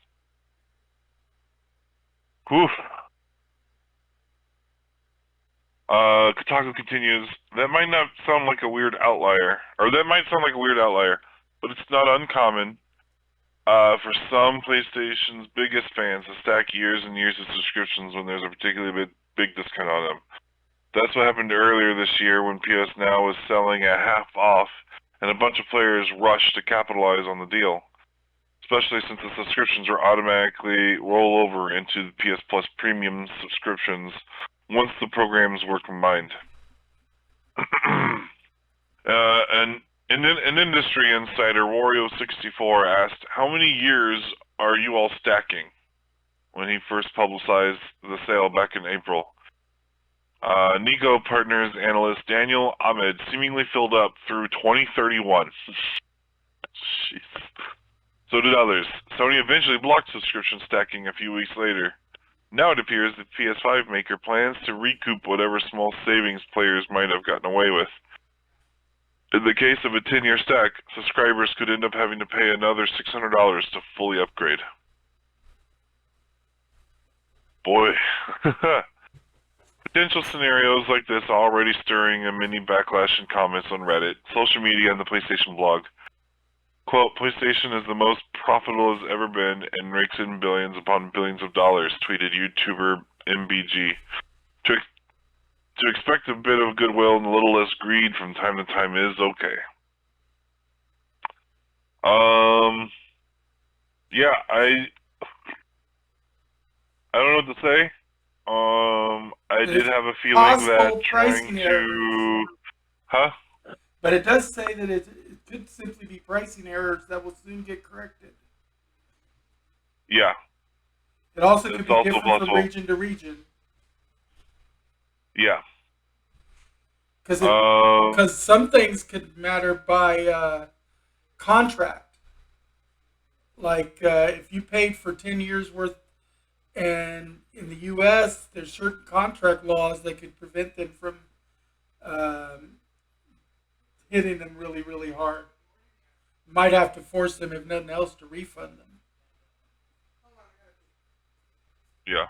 Whew. Kotaku continues, that might not sound like a weird outlier, or that might sound like a weird outlier, but it's not uncommon for some PlayStation's biggest fans to stack years and years of subscriptions when there's a particularly big discount on them. That's what happened earlier this year when PS Now was selling at half off, and a bunch of players rushed to capitalize on the deal, especially since the subscriptions were automatically roll over into the PS Plus premium subscriptions once the programs were combined. An industry insider, Wario64, asked, how many years are you all stacking? When he first publicized the sale back in April. Nico Partners analyst Daniel Ahmed seemingly filled up through 2031. Jeez. So did others. Sony eventually blocked subscription stacking a few weeks later. Now it appears that PS5 maker plans to recoup whatever small savings players might have gotten away with. In the case of a 10-year stack, subscribers could end up having to pay another $600 to fully upgrade. Boy. Potential scenarios like this are already stirring a mini backlash in comments on Reddit, social media, and the PlayStation blog. Quote, PlayStation is the most profitable it's ever been and rakes in billions upon billions of dollars, tweeted YouTuber MBG. To expect a bit of goodwill and a little less greed from time to time is okay. Yeah, I don't know what to say. I did have a feeling that trying to... Huh? But it does say that it could simply be pricing errors that will soon get corrected. Yeah. It also could be different from region to region. Yeah. Because some things could matter by contract. Like if you paid for 10 years worth, and in the U.S. there's certain contract laws that could prevent them from hitting them really, really hard. Might have to force them, if nothing else, to refund them. Yeah.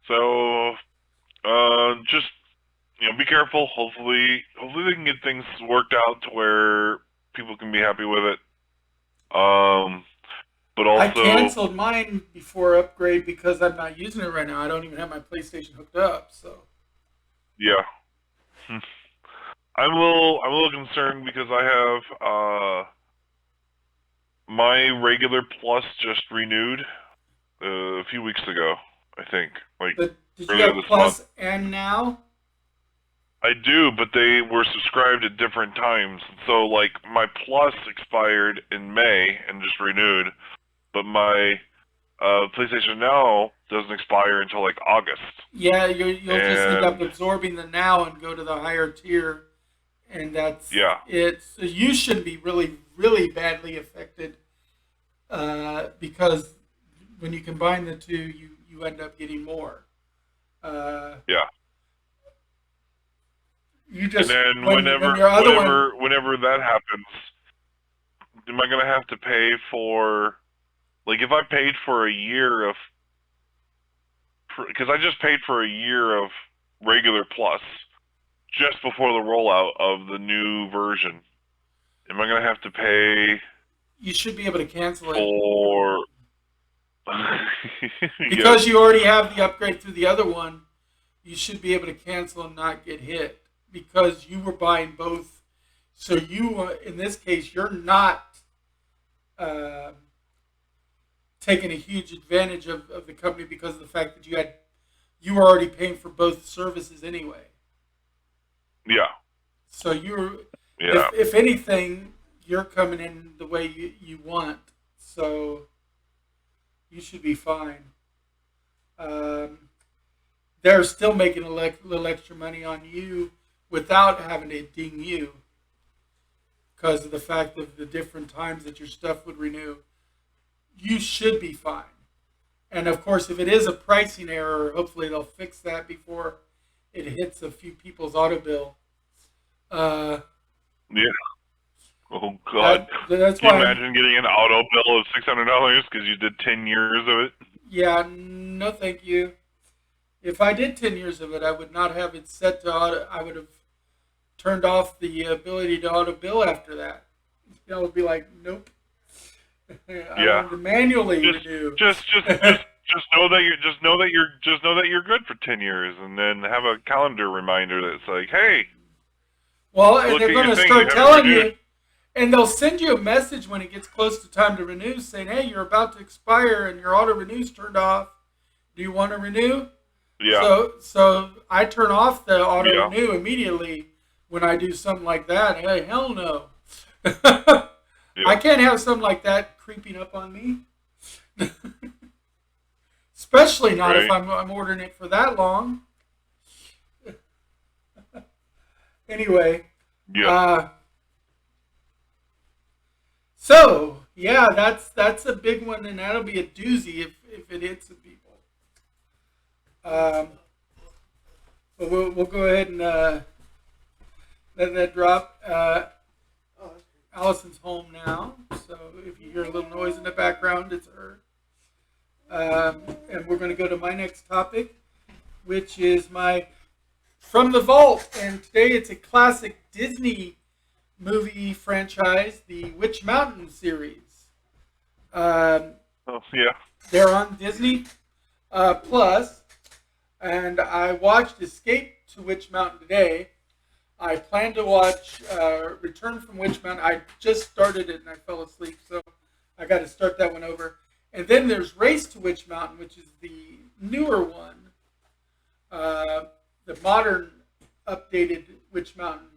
So, just, be careful. Hopefully they can get things worked out to where people can be happy with it. But also, I canceled mine before upgrade because I'm not using it right now. I don't even have my PlayStation hooked up, so. Yeah. I'm a little concerned because I have my regular plus just renewed a few weeks ago, I think. But did you have Plus and Now? I do, but they were subscribed at different times. So, my Plus expired in May and just renewed, but my PlayStation Now doesn't expire until, August. Yeah, you'll just end up absorbing the Now and go to the higher tier, and that's it. So you shouldn't be really, really badly affected because when you combine the two, you end up getting more. Yeah. You just, and then whenever that happens, am I going to have to pay for, if I paid for a year of, because I just paid for a year of regular Plus just before the rollout of the new version, am I going to have to pay? You should be able to cancel it. For... because you already have the upgrade through the other one, you should be able to cancel and not get hit. Because you were buying both, so you, in this case, you're not taking a huge advantage of the company because of the fact that you were already paying for both services anyway. So you're, Yeah. if anything, you're coming in the way you want. So you should be fine. Um, they're still making a little extra money on you without having to ding you because of the fact of the different times that your stuff would renew. You should be fine. And of course, if it is a pricing error, hopefully they'll fix that before it hits a few people's auto bill. Uh, Yeah. Oh God. that's Can you why I'm. imagine getting an auto bill of $600 because you did 10 years of it? Yeah, no, thank you. If I did 10 years of it, I would not have it set to auto. I would have turned off the ability to auto bill after that. I would be like, nope. I Yeah. want to manually Just, renew. just know that just know that you're good for 10 years, and then have a calendar reminder that's like, hey, Well, and look they're at going your to thing, you start haven't telling renewed. you, and they'll send you a message when it gets close to time to renew saying, hey, you're about to expire and your auto renew's turned off. Do you want to renew? Yeah. So I turn off the auto Yeah. renew immediately when I do something like that. Hey, hell no. I Yeah. can't have something like that creeping up on me. Especially not if Right. I'm ordering it for that long. Anyway, Yeah. uh, so yeah, that's a big one, and that'll be a doozy if it hits the people. Um, but we'll go ahead and let that drop. Allison's home now, so if you hear a little noise in the background, it's her. And we're going to go to my next topic, which is my From the Vault. And today it's a classic Disney movie franchise, the Witch Mountain series. Oh, yeah. They're on Disney Plus, and I watched Escape to Witch Mountain today. I plan to watch Return from Witch Mountain. I just started it and I fell asleep, so I got to start that one over. And then there's Race to Witch Mountain, which is the newer one, the modern, updated Witch Mountain.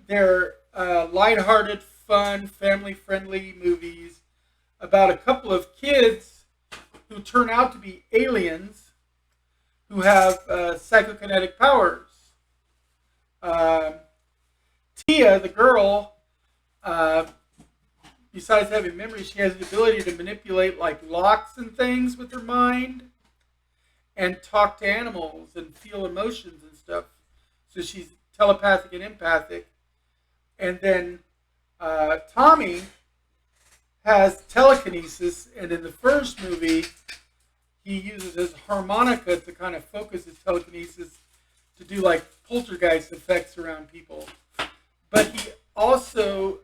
They're lighthearted, fun, family-friendly movies about a couple of kids who turn out to be aliens who have psychokinetic powers. Tia, the girl, besides having memory, she has the ability to manipulate like locks and things with her mind and talk to animals and feel emotions and stuff. So she's telepathic and empathic. And then Tommy has telekinesis, and in the first movie, he uses his harmonica to kind of focus his telekinesis to do like poltergeist effects around people. But he also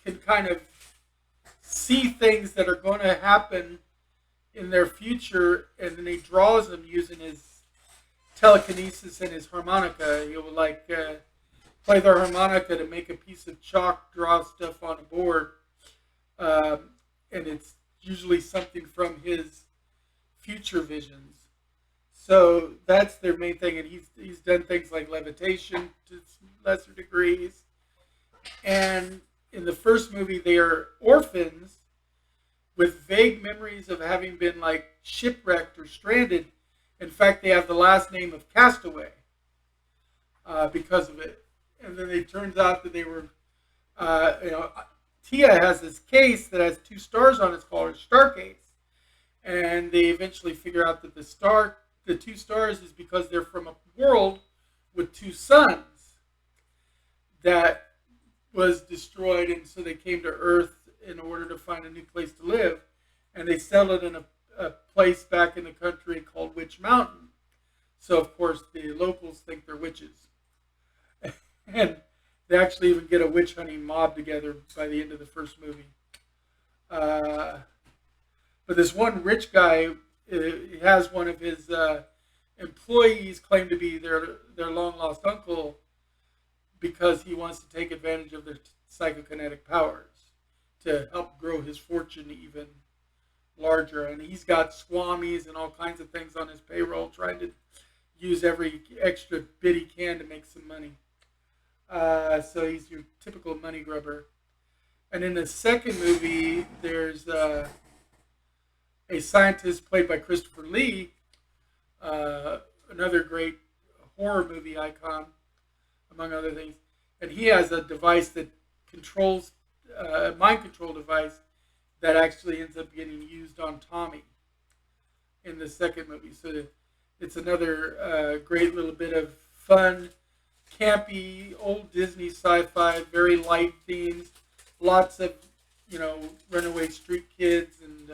can kind of see things that are going to happen in their future, and then he draws them using his telekinesis and his harmonica. He'll like play the harmonica to make a piece of chalk, draw stuff on a board, and it's usually something from his future visions. So that's their main thing, and he's done things like levitation to lesser degrees. And in the first movie, they are orphans with vague memories of having been like shipwrecked or stranded. In fact, they have the last name of Castaway because of it. And then it turns out that they were, Tia has this case that has 2 stars on it called a star case. And they eventually figure out that the 2 stars is because they're from a world with 2 suns that was destroyed, and so they came to Earth in order to find a new place to live, and they settled in a place back in the country called Witch Mountain. So of course the locals think they're witches, and they actually even get a witch hunting mob together by the end of the first movie. But this one rich guy has one of his employees claim to be their long lost uncle, because he wants to take advantage of their psychokinetic powers to help grow his fortune even larger. And he's got swamis and all kinds of things on his payroll, trying to use every extra bit he can to make some money. So he's your typical money grubber. And in the second movie, there's a scientist played by Christopher Lee, another great horror movie icon, among other things. And he has a device that controls, a mind control device that actually ends up getting used on Tommy in the second movie. So it's another great little bit of fun, campy, old Disney sci-fi, very light themes, lots of, runaway street kids and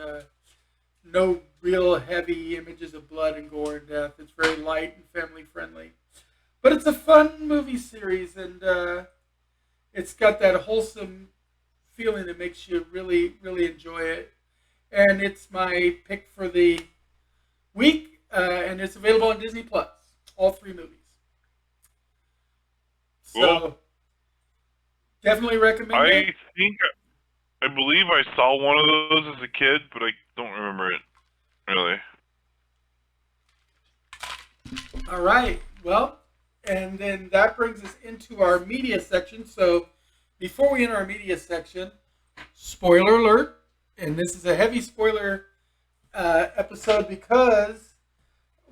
no real heavy images of blood and gore and death. It's very light and family friendly. But it's a fun movie series, and it's got that wholesome feeling that makes you really, really enjoy it. And it's my pick for the week, and it's available on Disney Plus. All three movies. So Well, definitely recommend it. I believe I saw one of those as a kid, but I don't remember it really. All right. Well, and then that brings us into our media section. So before we enter our media section, spoiler alert, and this is a heavy spoiler episode because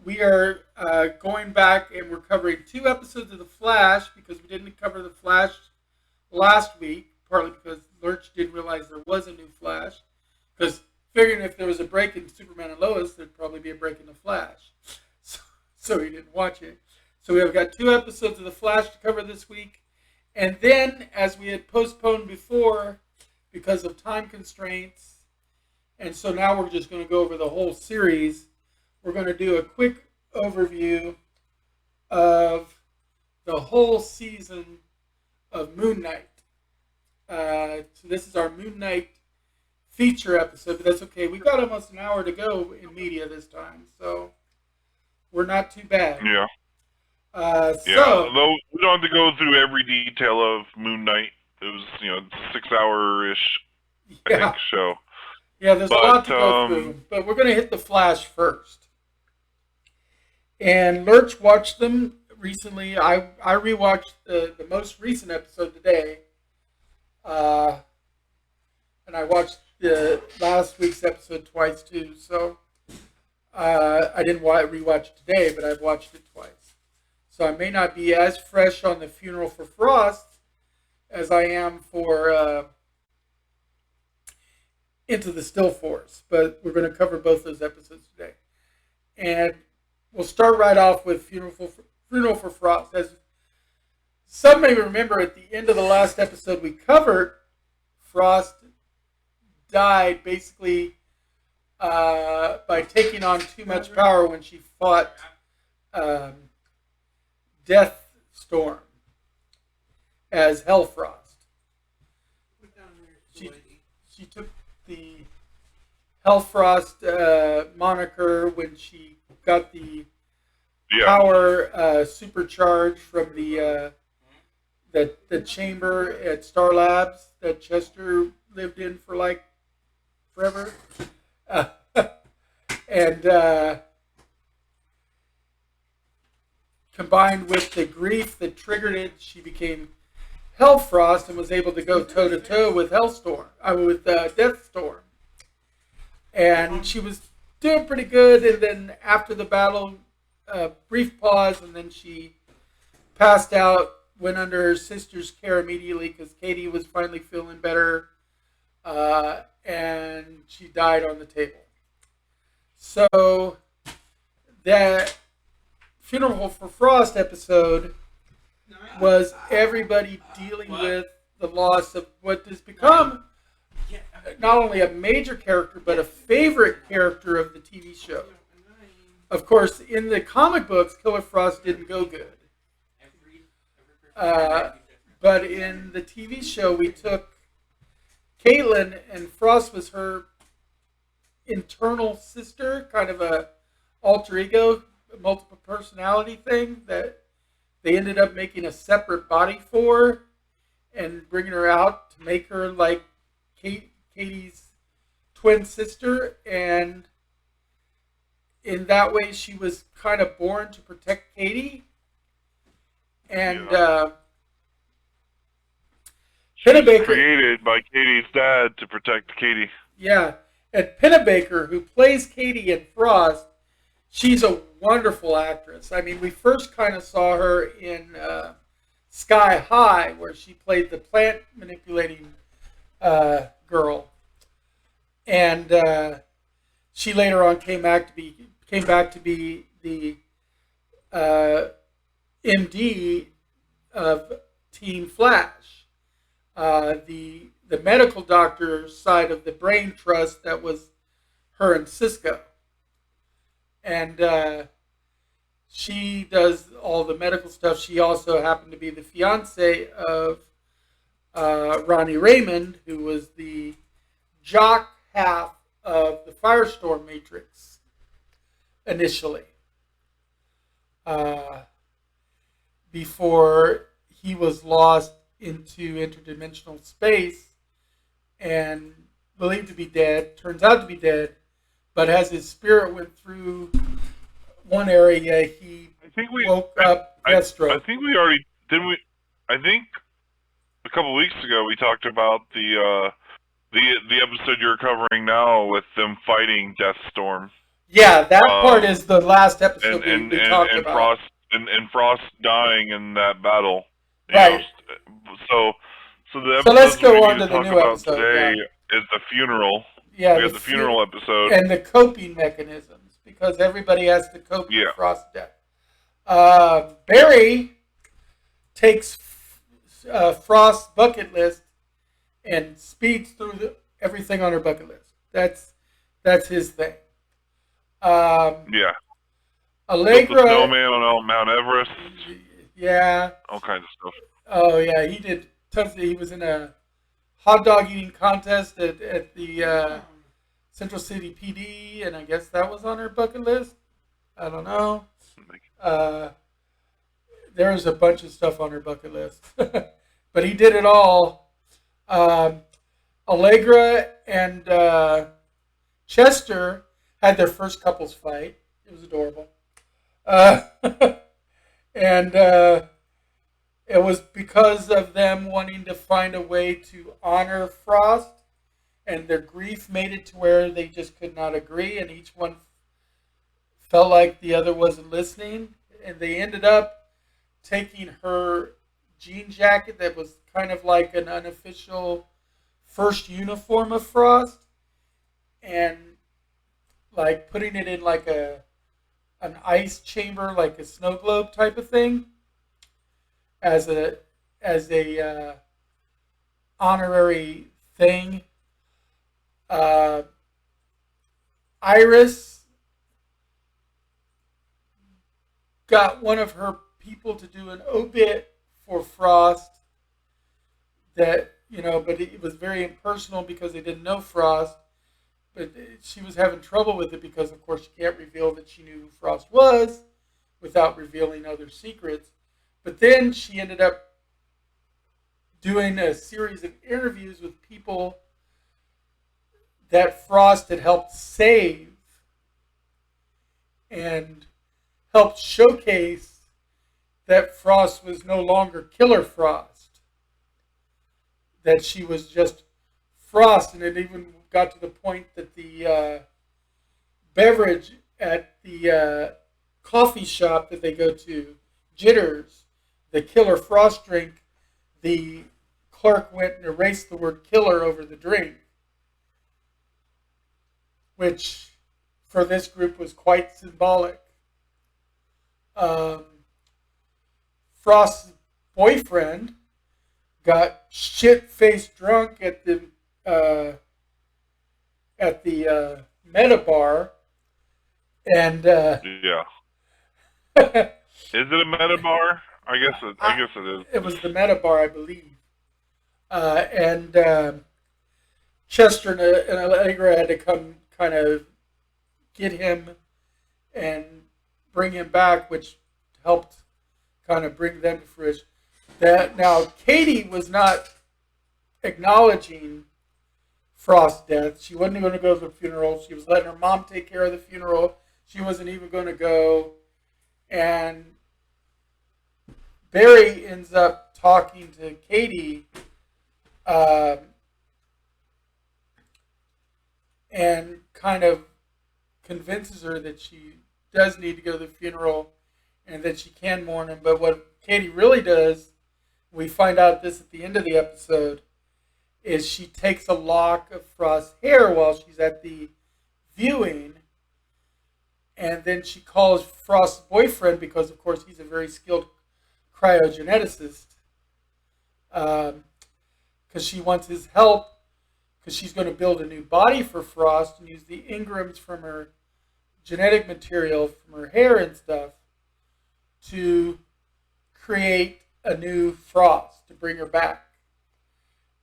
we are going back and we're covering 2 episodes of The Flash because we didn't cover The Flash last week, partly because Lurch didn't realize there was a new Flash, because figuring if there was a break in Superman and Lois, there'd probably be a break in The Flash. So he didn't watch it. So we have got 2 episodes of The Flash to cover this week. And then, as we had postponed before because of time constraints, and so now we're just going to go over the whole series, we're going to do a quick overview of the whole season of Moon Knight. So this is our Moon Knight feature episode, but that's okay. We've got almost an hour to go in media this time, so we're not too bad. Yeah. So Though we don't have to go through every detail of Moon Knight. It was, 6-hour-ish, I think, show. Yeah, there's a lot to go through, but we're going to hit The Flash first. And Lurch watched them recently. I rewatched the most recent episode today. And I watched the last week's episode twice too. So I didn't rewatch it today, but I've watched it twice. So I may not be as fresh on The Funeral for Frost as I am for Into the Still Force. But we're going to cover both those episodes today. And we'll start right off with Funeral for Frost. As some may remember, at the end of the last episode we covered, Frost died basically by taking on too much power when she fought Death Storm as Hellfrost. She took the Hellfrost moniker when she got the power supercharged from the chamber at Star Labs that Chester lived in for like forever. And combined with the grief that triggered it, she became Hellfrost and was able to go toe to toe with Deathstorm. And she was doing pretty good. And then after the battle, brief pause, and then she passed out. Went under her sister's care immediately because Katie was finally feeling better, and she died on the table. So that Funeral for Frost episode was everybody dealing with the loss of what has become not only a major character but a favorite character of the TV show. Of course, in the comic books, Killer Frost didn't go good. But in the TV show, we took Caitlin, and Frost was her internal sister, kind of a alter ego, multiple personality thing that they ended up making a separate body for and bringing her out to make her like Katie's twin sister. And in that way, she was kind of born to protect Katie. And Pennebaker, created by Katie's dad to protect Katie. yeah, and Pennebaker, who plays Katie in Frost, she's a wonderful actress. I mean, we first kind of saw her in Sky High, where she played the plant manipulating girl, and she later on came back to be the MD of Team Flash, the medical doctor side of the brain trust that was her and Cisco, and she does all the medical stuff. She also happened to be the fiance of Ronnie Raymond, who was the jock half of the Firestorm Matrix initially, before he was lost into interdimensional space and believed to be dead, turns out to be dead, but as his spirit went through one area, he woke up Deathstroke. I think we already did. I think a couple weeks ago we talked about the episode you're covering now with them fighting Deathstorm. Yeah, that part is the last episode we talked about. Frost dying in that battle. Right. So the episode let's go on to the new episode. Today is the funeral. Yeah, we have the funeral episode and the coping mechanisms, because everybody has to cope with Frost's death. Barry takes Frost's bucket list and speeds through everything on her bucket list. That's his thing. Yeah. Allegra. Built the snowman on Mount Everest. Yeah. All kinds of stuff. Oh yeah, he did. He was in a hot dog eating contest at the Central City PD, and I guess that was on her bucket list. I don't know. There's a bunch of stuff on her bucket list, but he did it all. Allegra and Chester had their first couples fight. It was adorable. And it was because of them wanting to find a way to honor Frost, and their grief made it to where they just could not agree, and each one felt like the other wasn't listening, and they ended up taking her jean jacket that was kind of like an unofficial first uniform of Frost, and like putting it in like an ice chamber, like a snow globe type of thing, as a honorary thing. Iris got one of her people to do an obit for Frost that, but it was very impersonal because they didn't know Frost. But she was having trouble with it because, of course, she can't reveal that she knew who Frost was without revealing other secrets. But then she ended up doing a series of interviews with people that Frost had helped save and helped showcase that Frost was no longer Killer Frost, that she was just Frost, and it even got to the point that the beverage at the coffee shop that they go to, Jitters, the Killer Frost drink, the clerk went and erased the word killer over the drink, which for this group was quite symbolic. Frost's boyfriend got shit-faced drunk at the Meta Bar, and yeah. Is it a Meta Bar? I guess it is. It was the Meta Bar, I believe. And Chester and Allegra had to come kind of get him and bring him back, which helped kind of bring them to fruition. Now, Katie was not acknowledging Frost's death. She wasn't going to go to the funeral. She was letting her mom take care of the funeral. She wasn't even going to go. And Barry ends up talking to Katie um, and kind of convinces her that she does need to go to the funeral and that she can mourn him. But what Katie really does, we find out this at the end of the episode, is she takes a lock of Frost's hair while she's at the viewing, and then she calls Frost's boyfriend because, of course, he's a very skilled cryogeneticist, because she wants his help because she's going to build a new body for Frost and use the Ingrams from her genetic material, from her hair and stuff, to create a new Frost, to bring her back.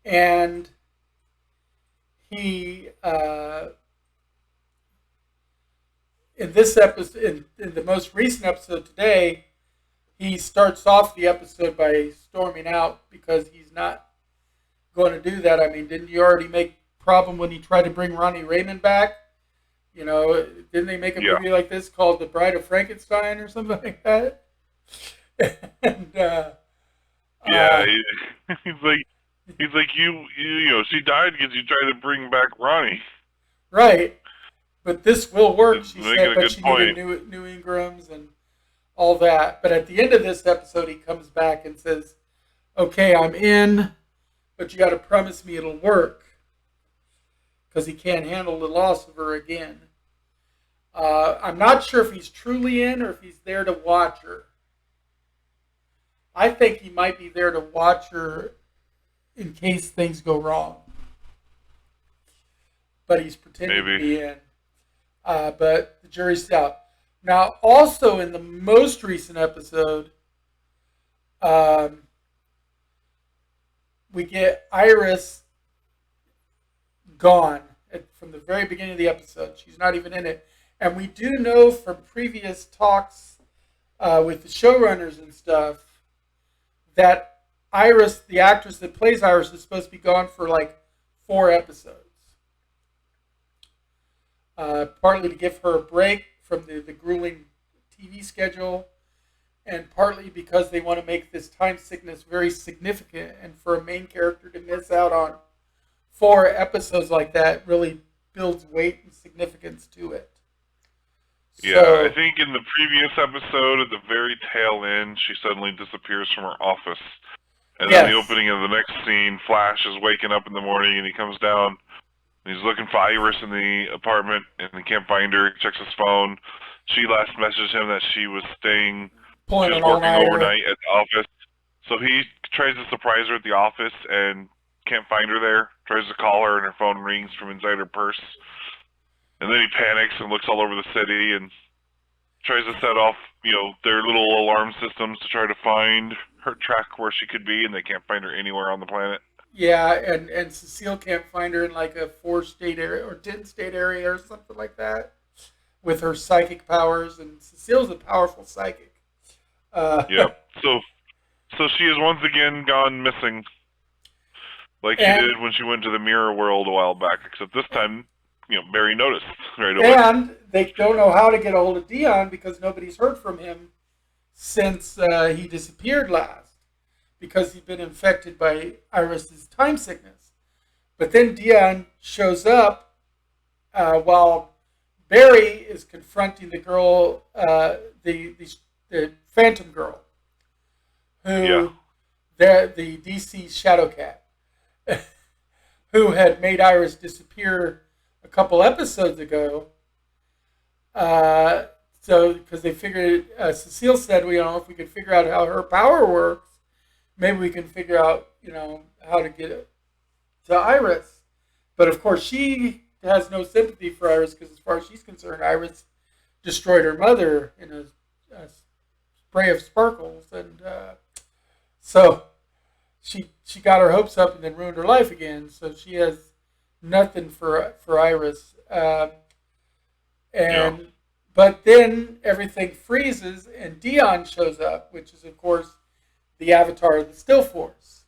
And he, in this episode, in the most recent episode today, he starts off the episode by storming out because he's not going to do that. I mean, didn't you already make problem when he tried to bring Ronnie Raymond back? You know, didn't they make a movie like this called The Bride of Frankenstein or something like that? And he's like you know, she died because you tried to bring back Ronnie. Right, but this will work. She Making said, a but good she point. needed new Ingrams and all that. But at the end of this episode, he comes back and says, "Okay, I'm in, but you got to promise me it'll work," because he can't handle the loss of her again. I'm not sure if he's truly in or if he's there to watch her. I think he might be there to watch her in case things go wrong. But he's pretending to be in. But the jury's out. Now, also in the most recent episode, we get Iris gone from the very beginning of the episode. She's not even in it. And we do know from previous talks with the showrunners and stuff that Iris, the actress that plays Iris, is supposed to be gone for like 4 episodes. Partly to give her a break from the grueling TV schedule, and partly because they want to make this time sickness very significant, and for a main character to miss out on 4 episodes like that really builds weight and significance to it. Yeah, I think in the previous episode, at the very tail end, she suddenly disappears from her office. And then the opening of the next scene, Flash is waking up in the morning and he comes down and he's looking for Iris in the apartment and he can't find her. He checks his phone. She last messaged him that she was working overnight at the office. So he tries to surprise her at the office and can't find her there. Tries to call her and her phone rings from inside her purse. And then he panics and looks all over the city and tries to set off, their little alarm systems to try to find her, track where she could be, and they can't find her anywhere on the planet. Yeah, and Cecile can't find her in like a 4-state area or 10-state area or something like that with her psychic powers, and Cecile's a powerful psychic. Yep. So she is once again gone missing, like she did when she went to the mirror world a while back, except this time, Barry noticed right away. And they don't know how to get a hold of Dion because nobody's heard from him since he disappeared last, because he'd been infected by Iris's time sickness. But then Dion shows up while Barry is confronting the girl, the Phantom Girl, who the DC Shadowcat, who had made Iris disappear a couple episodes ago. So because they figured, Cecile said, if we could figure out how her power works, maybe we can figure out, how to get it to Iris. But of course, she has no sympathy for Iris because, as far as she's concerned, Iris destroyed her mother in a spray of sparkles, and so she got her hopes up and then ruined her life again. So she has nothing for Iris, but then everything freezes and Dion shows up, which is of course the avatar of the Still Force,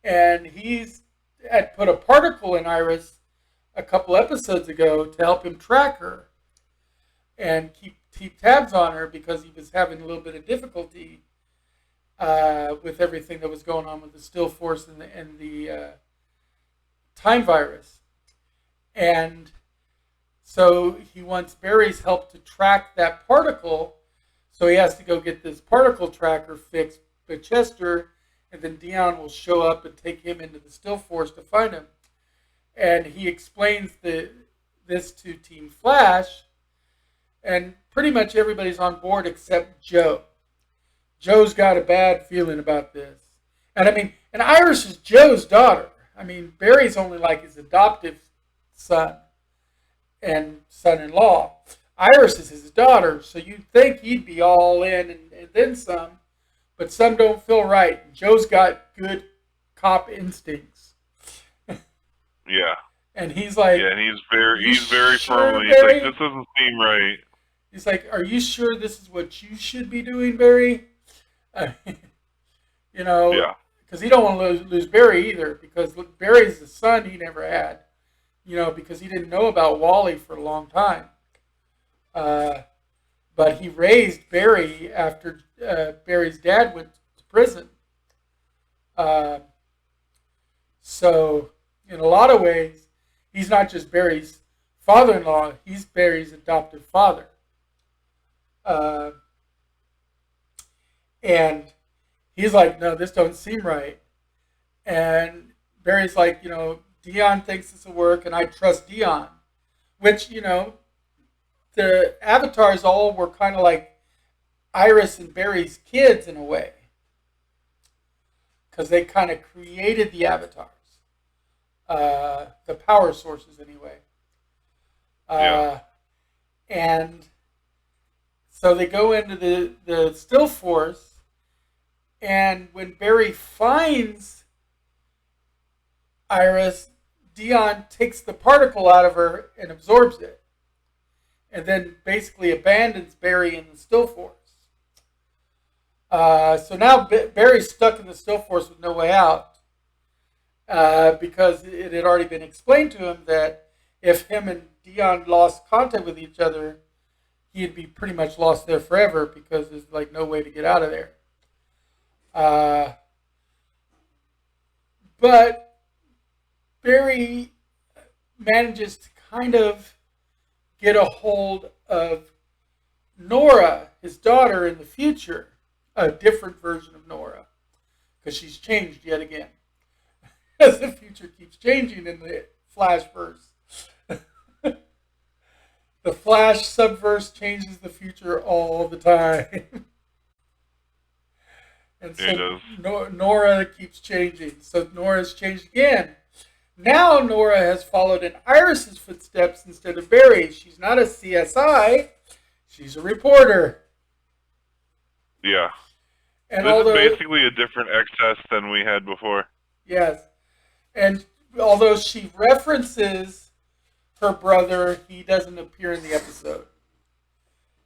and he's had put a particle in Iris a couple episodes ago to help him track her and keep tabs on her because he was having a little bit of difficulty. with everything that was going on with the still force and the time virus. And so he wants Barry's help to track that particle. So he has to go get this particle tracker fixed by Chester, and then Dion will show up and take him into the still force to find him. And he explains this to Team Flash, and pretty much everybody's on board except Joe. Joe's got a bad feeling about this. And I mean, and Iris is Joe's daughter. I mean, Barry's only like his adoptive son and son-in-law. Iris is his daughter, so you'd think he'd be all in and then some, but some don't feel right. Joe's got good cop instincts. Yeah. And he's like, yeah, and he's very sure, firmly, he's Barry? like, this doesn't seem right. He's like, are you sure this is what you should be doing, Barry? You know, Yeah. because he don't want to lose Barry either, because Barry's the son he never had, you know, because he didn't know about Wally for a long time. But he raised Barry after Barry's dad went to prison. So, in a lot of ways, he's not just Barry's father-in-law, he's Barry's adoptive father. And he's like, no, this don't seem right. And Barry's like, you know, Dion thinks this will work, and I trust Dion. Which, you know, the avatars all were kind of like Iris and Barry's kids in a way. Because they kind of created the avatars. The power sources, anyway. Yeah. And so they go into the still force, and when Barry finds Iris, Dion takes the particle out of her and absorbs it, and then basically abandons Barry in the still force. So now Barry's stuck in the still force with no way out, because it had already been explained to him that if him and Dion lost contact with each other, he'd be pretty much lost there forever, because there's like no way to get out of there. But Barry manages to kind of get a hold of Nora, his daughter, in the future. A different version of Nora, because she's changed yet again. As the future keeps changing in the Flashverse. The Flash subverse changes the future all the time. And so Nora keeps changing. So Nora's changed again. Now Nora has followed in Iris's footsteps instead of Barry's. She's not a CSI. She's a reporter. Yeah. And this is basically a different excess than we had before. Yes. And although she references her brother, he doesn't appear in the episode.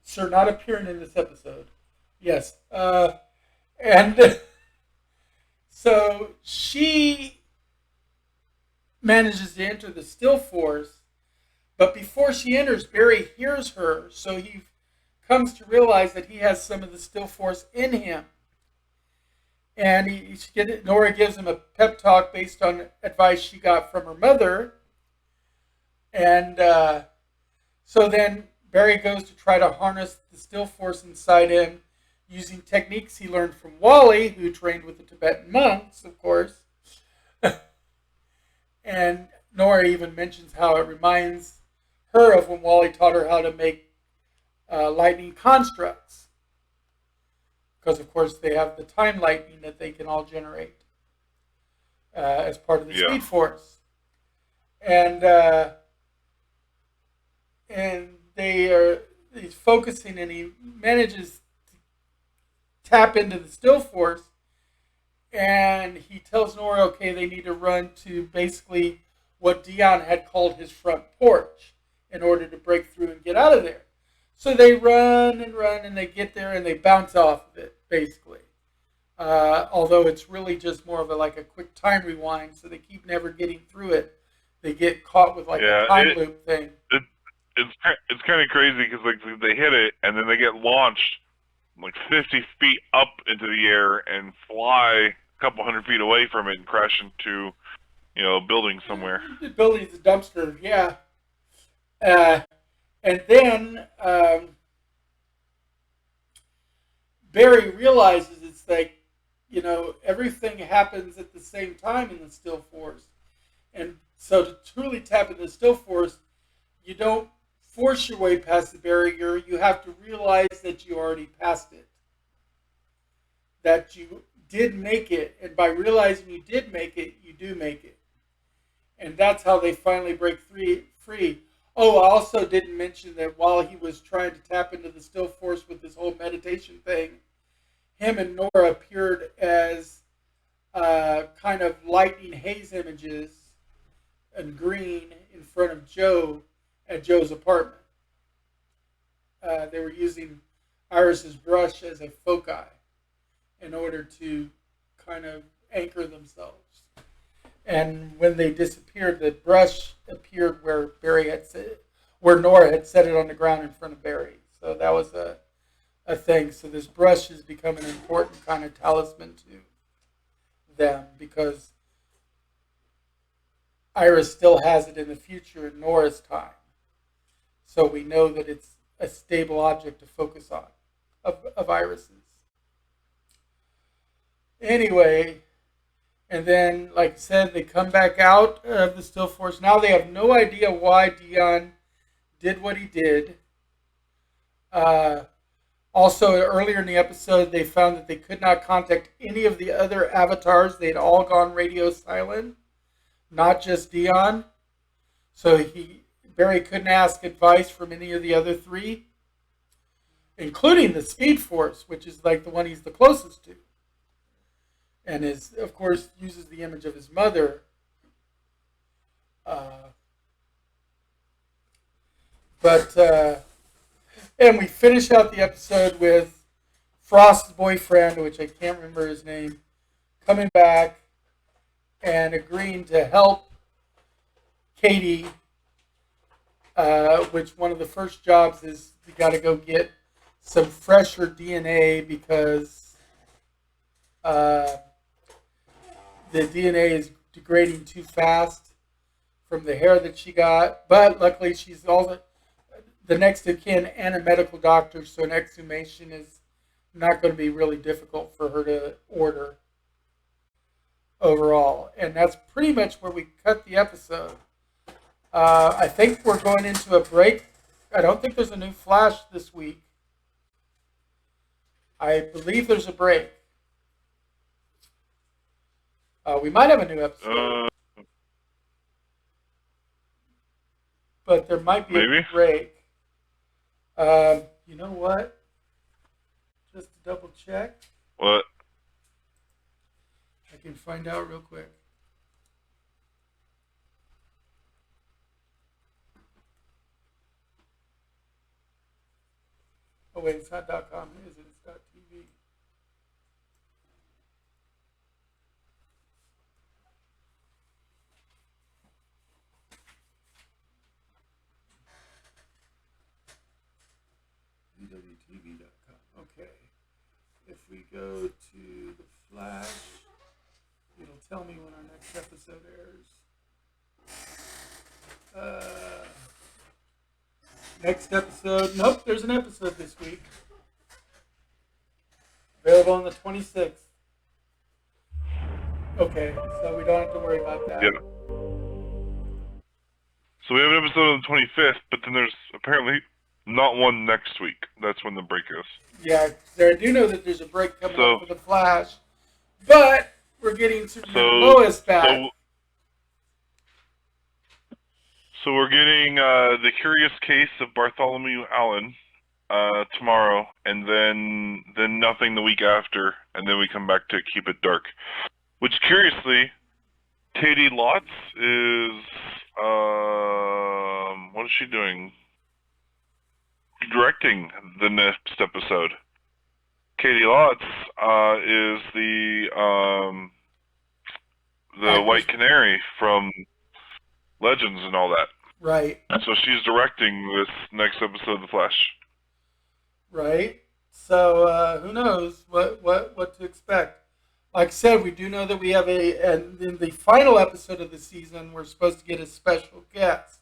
Sir, not appearing in this episode. Yes. And so she manages to enter the still force, but before she enters, Barry hears her, so he comes to realize that he has some of the still force in him. And Nora gives him a pep talk based on advice she got from her mother. And so then Barry goes to try to harness the still force inside him using techniques he learned from Wally, who trained with the Tibetan monks, of course. And Nora even mentions how it reminds her of when Wally taught her how to make lightning constructs. Because, of course, they have the time lightning that they can all generate as part of the Speed Force. And he's focusing, and he manages to tap into the still force, and he tells Nora, okay, they need to run to basically what Dion had called his front porch in order to break through and get out of there. So they run, and they get there, and they bounce off of it, basically. Although it's really just more of a quick time rewind, so they keep never getting through it. They get caught with a time loop thing. It's kind of crazy because they hit it, and then they get launched like 50 feet up into the air and fly a couple hundred feet away from it and crash into, a building somewhere. The building's a dumpster, yeah. Uh, and then Barry realizes it's like, everything happens at the same time in the still force. And so to truly tap into the still force, you don't force your way past the barrier. You have to realize that you already passed it, that you did make it. And by realizing you did make it, you do make it. And that's how they finally break free. Oh, I also didn't mention that while he was trying to tap into the still force with this whole meditation thing, him and Nora appeared as kind of lightning haze images in green in front of Joe at Joe's apartment. They were using Iris's brush as a foci in order to kind of anchor themselves. And when they disappeared, the brush appeared where where Nora had set it on the ground in front of Barry. So that was a thing. So this brush has become an important kind of talisman to them because Iris still has it in the future in Nora's time. So we know that it's a stable object to focus on of Iris's. Anyway, and then, like I said, they come back out of the still force. Now they have no idea why Dion did what he did. Also, earlier in the episode, they found that they could not contact any of the other avatars. They'd all gone radio silent, not just Dion. So Barry couldn't ask advice from any of the other three, including the Speed Force, which is like the one he's the closest to. And of course, uses the image of his mother. And we finish out the episode with Frost's boyfriend, which I can't remember his name, coming back and agreeing to help Katie, which one of the first jobs is we got to go get some fresher DNA because the DNA is degrading too fast from the hair that she got. But luckily, she's the next of kin and a medical doctor, so an exhumation is not going to be really difficult for her to order overall. And that's pretty much where we cut the episode. I think we're going into a break. I don't think there's a new Flash this week. I believe there's a break. We might have a new episode. But there might be Maybe. a break. You know what? Just to double check. What? I can find out real quick. Oh wait, it's not .com, is it? It's .tv. VWTV.com. Okay. If we go to the Flash, it'll tell me when our next episode airs. Next episode. Nope, there's an episode this week. Available on the 26th. Okay, so we don't have to worry about that. Yeah. So we have an episode on the 25th, but then there's apparently not one next week. That's when the break is. Yeah, I do know that there's a break coming up for the Flash, but we're getting Lois back. So we're getting The Curious Case of Bartholomew Allen tomorrow, and then nothing the week after, and then we come back to Keep It Dark. Which, curiously, Katie Lotz is, what is she doing? Directing the next episode. Katie Lotz is the White Canary from Legends and all that. Right. So she's directing this next episode of The Flash. Right. So who knows what to expect? Like I said, we do know that we have and in the final episode of the season, we're supposed to get a special guest,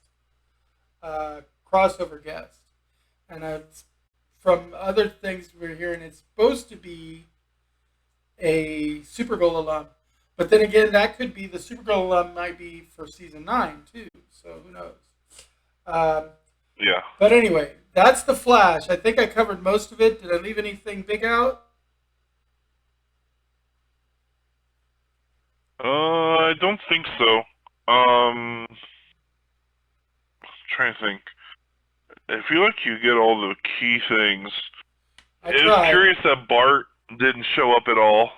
crossover guest, and from other things we're hearing, it's supposed to be a Supergirl alum. But then again, that could be the Supergirl alum might be for season 9 too. So who knows? Um, Yeah. but anyway, that's the Flash. I think I covered most of it. Did I leave anything big out? I don't think so. Trying to think. I feel like you get all the key things. I It was tried. curious that Bart didn't show up at all.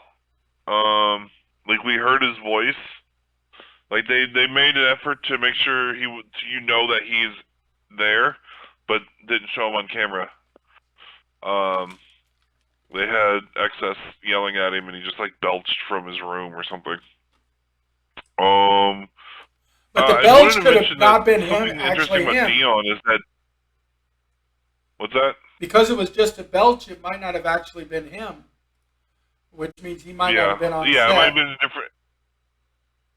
Like we heard his voice. Like they made an effort to make sure he would, that he's there, but didn't show him on camera. Um, they had excess yelling at him, and he just like belched from his room or something. Um, But the I wanted belch to could have mention that not been him, something interesting actually about him. Dion is that what's that? Because it was just a belch, it might not have actually been him, which means he might not Yeah, have been on yeah, it might have set been a different.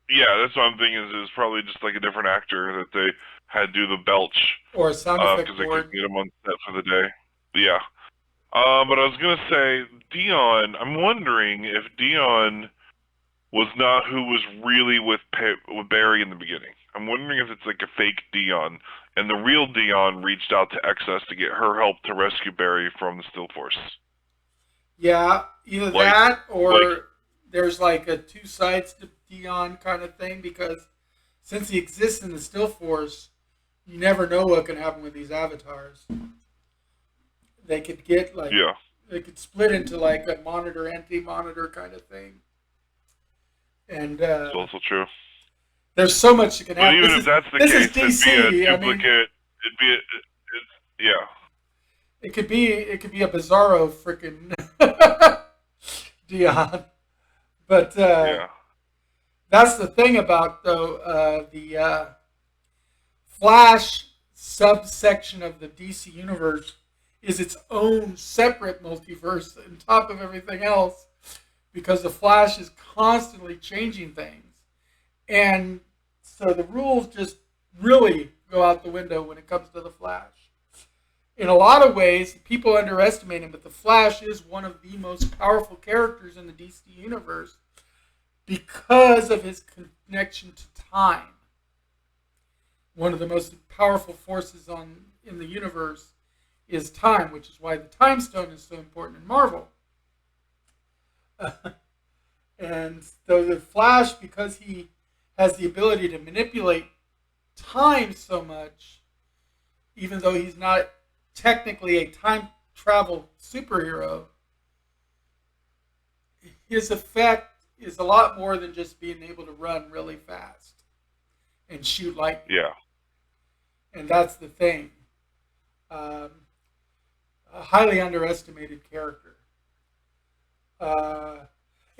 Yeah, that's what I'm thinking. Is it was probably just like a different actor that they had do the belch, or a sound because effect they couldn't board. get him on set for the day. Yeah. But I was gonna say Dion. I'm wondering if Dion was not who was really with Barry in the beginning. I'm wondering if it's like a fake Dion, and the real Dion reached out to Excess to get her help to rescue Barry from the Still Force. Yeah, either Like, that like, or there's like a two sides to Dion kind of thing because since he exists in the Still Force, you never know what can happen with these avatars. They could get like yeah, they could split into like a monitor anti-monitor kind of thing, and it's also true. there's so much that can But happen. even if that's the This is case, it'd be a DC. I mean, duplicate. It'd be, yeah, it could be a bizarro freaking Dion, but yeah, that's the thing about though the Flash subsection of the DC universe is its own separate multiverse on top of everything else because the Flash is constantly changing things. And so the rules just really go out the window when it comes to the Flash. In a lot of ways, people underestimate him, but the Flash is one of the most powerful characters in the DC universe because of his connection to time. One of the most powerful forces in the universe is time, which is why the Time Stone is so important in Marvel. And so the Flash, because he has the ability to manipulate time so much, even though he's not technically a time travel superhero, his effect is a lot more than just being able to run really fast and shoot lightning. yeah. And that's the thing. Um, a highly underestimated character.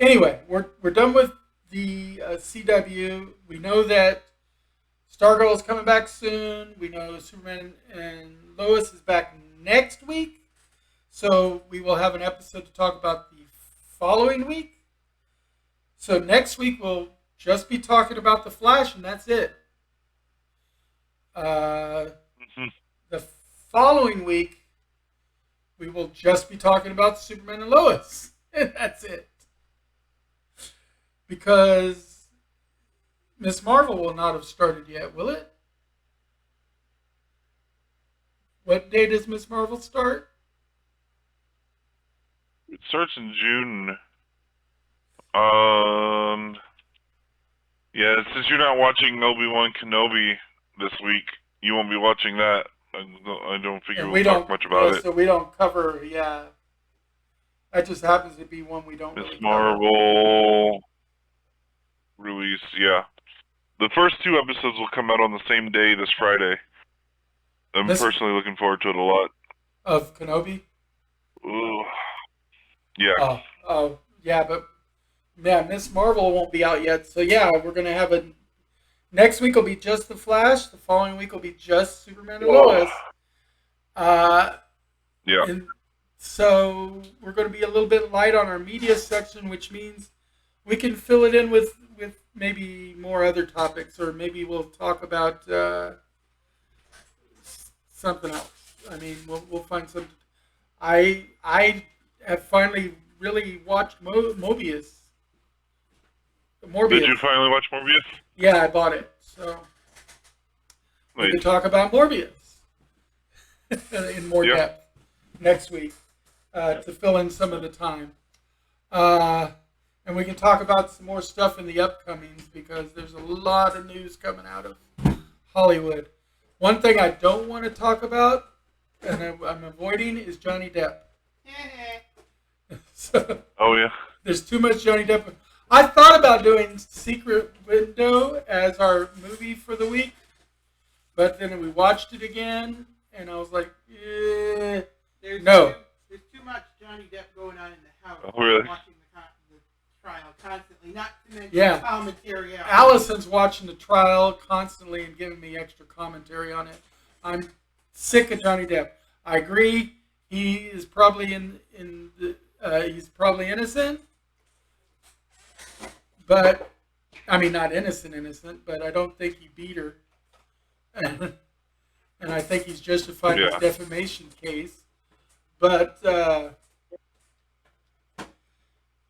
Anyway, we're done with the CW. We know that Stargirl is coming back soon. We know Superman and Lois is back next week. So we will have an episode to talk about the following week. So next week we'll just be talking about the Flash, and that's it. Mm-hmm. The following week we will just be talking about Superman and Lois, and that's it. Because Miss Marvel will not have started yet, will it? What day does Miss Marvel start? It starts in June. Um, yeah, since you're not watching Obi-Wan Kenobi this week, you won't be watching that. I don't figure And we'll we talk don't, much about it. so we don't cover, yeah. That just happens to be one we don't Miss really cover. Marvel release, yeah. The first 2 episodes will come out on the same day this Friday. I'm Miss personally looking forward to it a lot. of Kenobi? Ugh. Yeah. Yeah, but yeah, Miss Marvel won't be out yet. So yeah, we're gonna have a next week will be just the Flash. The following week will be just Superman and Lois. Yeah. And So we're going to be a little bit light on our media section, which means we can fill it in with maybe more other topics, or maybe we'll talk about something else. I mean, we'll find some. I have finally really watched Mobius. Did Morbius. you finally watch Morbius? Yeah, I bought it. So we can Wait. talk about Morbius in more Yeah. depth next week to fill in some of the time. And we can talk about some more stuff in the upcomings because there's a lot of news coming out of Hollywood. One thing I don't want to talk about, and I'm avoiding, is Johnny Depp. So, Oh yeah. there's too much Johnny Depp. I thought about doing Secret Window as our movie for the week, but then we watched it again, and I was like, no. There's too much Johnny Depp going on in the house. Oh, really? Watching the trial constantly, not to mention Yeah. commentary out. Allison's watching the trial constantly and giving me extra commentary on it. I'm sick of Johnny Depp. I agree. He is probably he's probably innocent, but I mean not innocent, but I don't think he beat her, and I think he's justified in his defamation case. But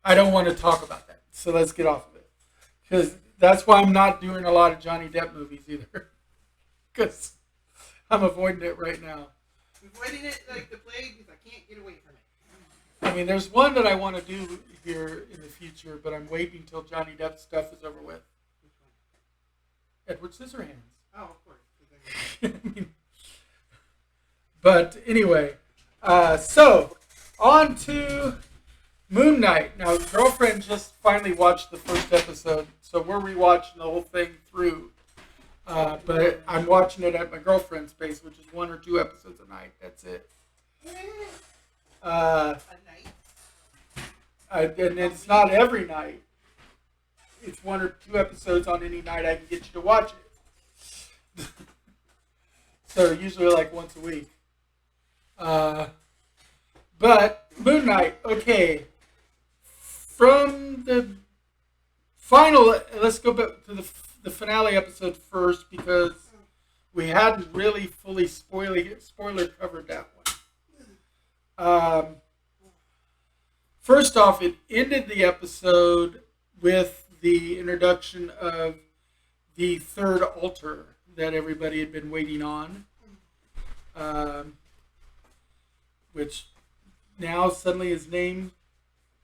I don't want to talk about that, so let's get off of it, because that's why I'm not doing a lot of Johnny Depp movies either, because I'm avoiding it right now. Avoiding it like the plague because I can't get away from it. I mean, there's one that I want to do here in the future, but I'm waiting until Johnny Depp's stuff is over with. Edward Scissorhands. Oh, of course. But anyway, so on to Moon Knight. Now, girlfriend just finally watched the first episode, so we're rewatching the whole thing through. But I'm watching it at my girlfriend's pace, which is 1 or 2 episodes a night. That's it. A night. And it's not every night. It's 1 or 2 episodes on any night I can get you to watch it. So usually like once a week. But Moon Knight, okay. From the final, let's go back to the finale episode first because we hadn't really fully spoiler covered that one. First off, it ended the episode with the introduction of the third altar that everybody had been waiting on, which now suddenly his name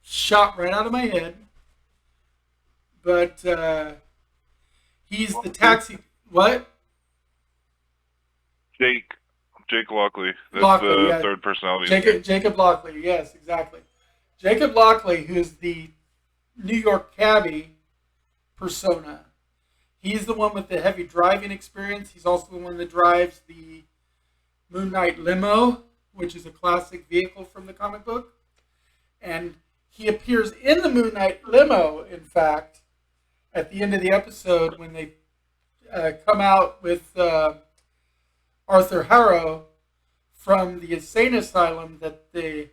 shot right out of my head. But he's the taxi. What? Jake Lockley. That's Lockley, the yeah. third personality. Jacob Lockley, yes, exactly. Jacob Lockley, who's the New York cabbie persona. He's the one with the heavy driving experience. He's also the one that drives the Moon Knight limo, which is a classic vehicle from the comic book. And he appears in the Moon Knight limo, in fact, at the end of the episode when they come out with Arthur Harrow from the insane asylum that the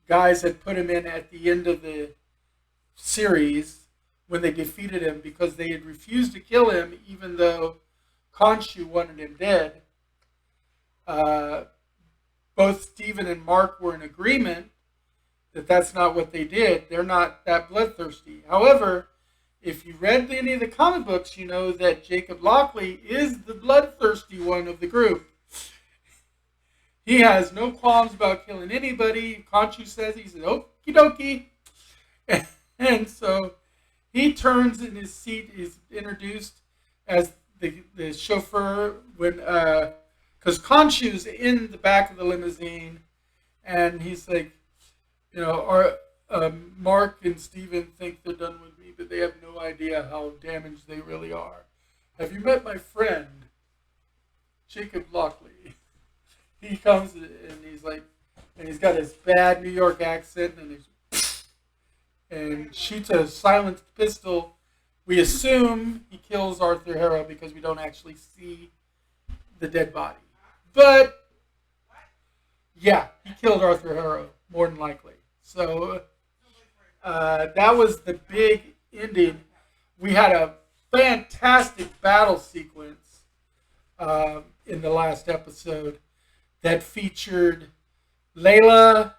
guys had put him in at the end of the series when they defeated him because they had refused to kill him even though Khonshu wanted him dead. Both Stephen and Mark were in agreement that that's not what they did. They're not that bloodthirsty. However, if you read any of the comic books, you know that Jacob Lockley is the bloodthirsty one of the group. He has no qualms about killing anybody. Khonshu says he said, okie dokie. And so he turns in his seat, is introduced as the chauffeur when, because Khonshu's in the back of the limousine, and he's like, you know, Mark and Steven think they're done with me, but they have no idea how damaged they really are. Have you met my friend, Jacob Lockley? He comes and he's like, and he's got his bad New York accent, and shoots a silenced pistol. We assume he kills Arthur Harrow because we don't actually see the dead body. But yeah, he killed Arthur Harrow. more than likely. So that was the big ending. We had a fantastic battle sequence in the last episode that featured Layla,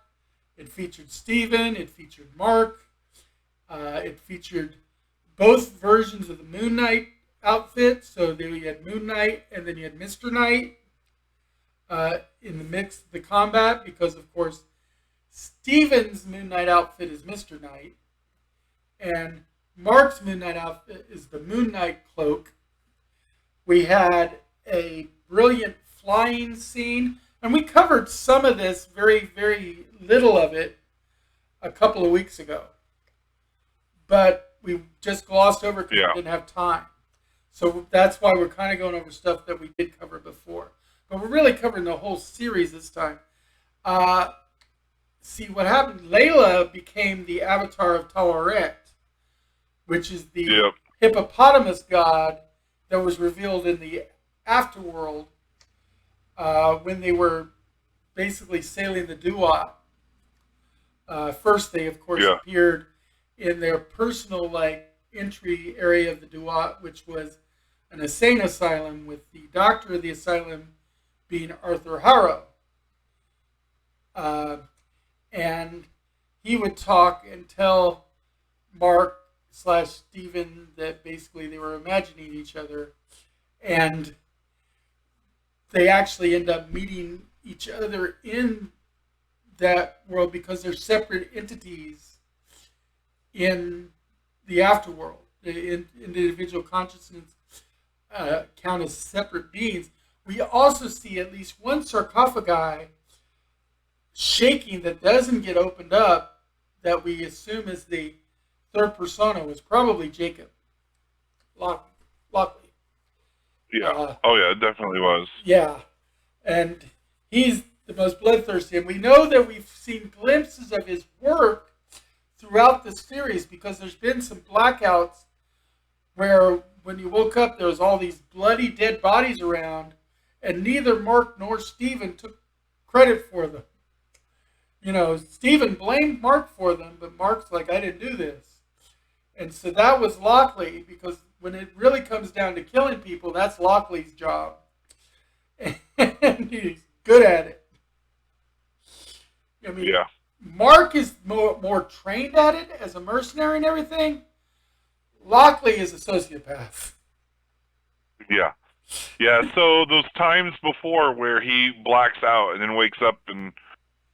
it featured Steven, it featured Mark, it featured both versions of the Moon Knight outfit. So there you had Moon Knight and then you had Mr. Knight in the mix of the combat because, of course, Steven's Moon Knight outfit is Mr. Knight and Mark's Moon Knight outfit is the Moon Knight cloak. We had a brilliant flying scene, and we covered some of this, very, very little of it, a couple of weeks ago. But we just glossed over because we didn't have time. So that's why we're kind of going over stuff that we did cover before. But we're really covering the whole series this time. See, what happened, Layla became the avatar of Talaret, which is the hippopotamus god that was revealed in the afterworld when they were basically sailing the Duat. First, they, of course, appeared in their personal entry area of the Duat, which was an insane asylum, with the doctor of the asylum being Arthur Harrow. And he would talk and tell Mark / Steven that basically they were imagining each other, and they actually end up meeting each other in that world because they're separate entities in the afterworld. The individual consciousness count as separate beings. We also see at least one sarcophagi shaking that doesn't get opened up, that we assume is the third persona, was probably Jacob Lockley. Yeah. It definitely was. Yeah. And he's the most bloodthirsty. And we know that we've seen glimpses of his work throughout the series because there's been some blackouts where when you woke up, there was all these bloody dead bodies around, and neither Mark nor Steven took credit for them. You know, Steven blamed Mark for them, but Mark's like, I didn't do this. And so that was Lockley, because when it really comes down to killing people, that's Lockley's job. And he's good at it. I mean, Mark is more trained at it as a mercenary and everything. Lockley is a sociopath. Yeah. Yeah, so those times before where he blacks out and then wakes up and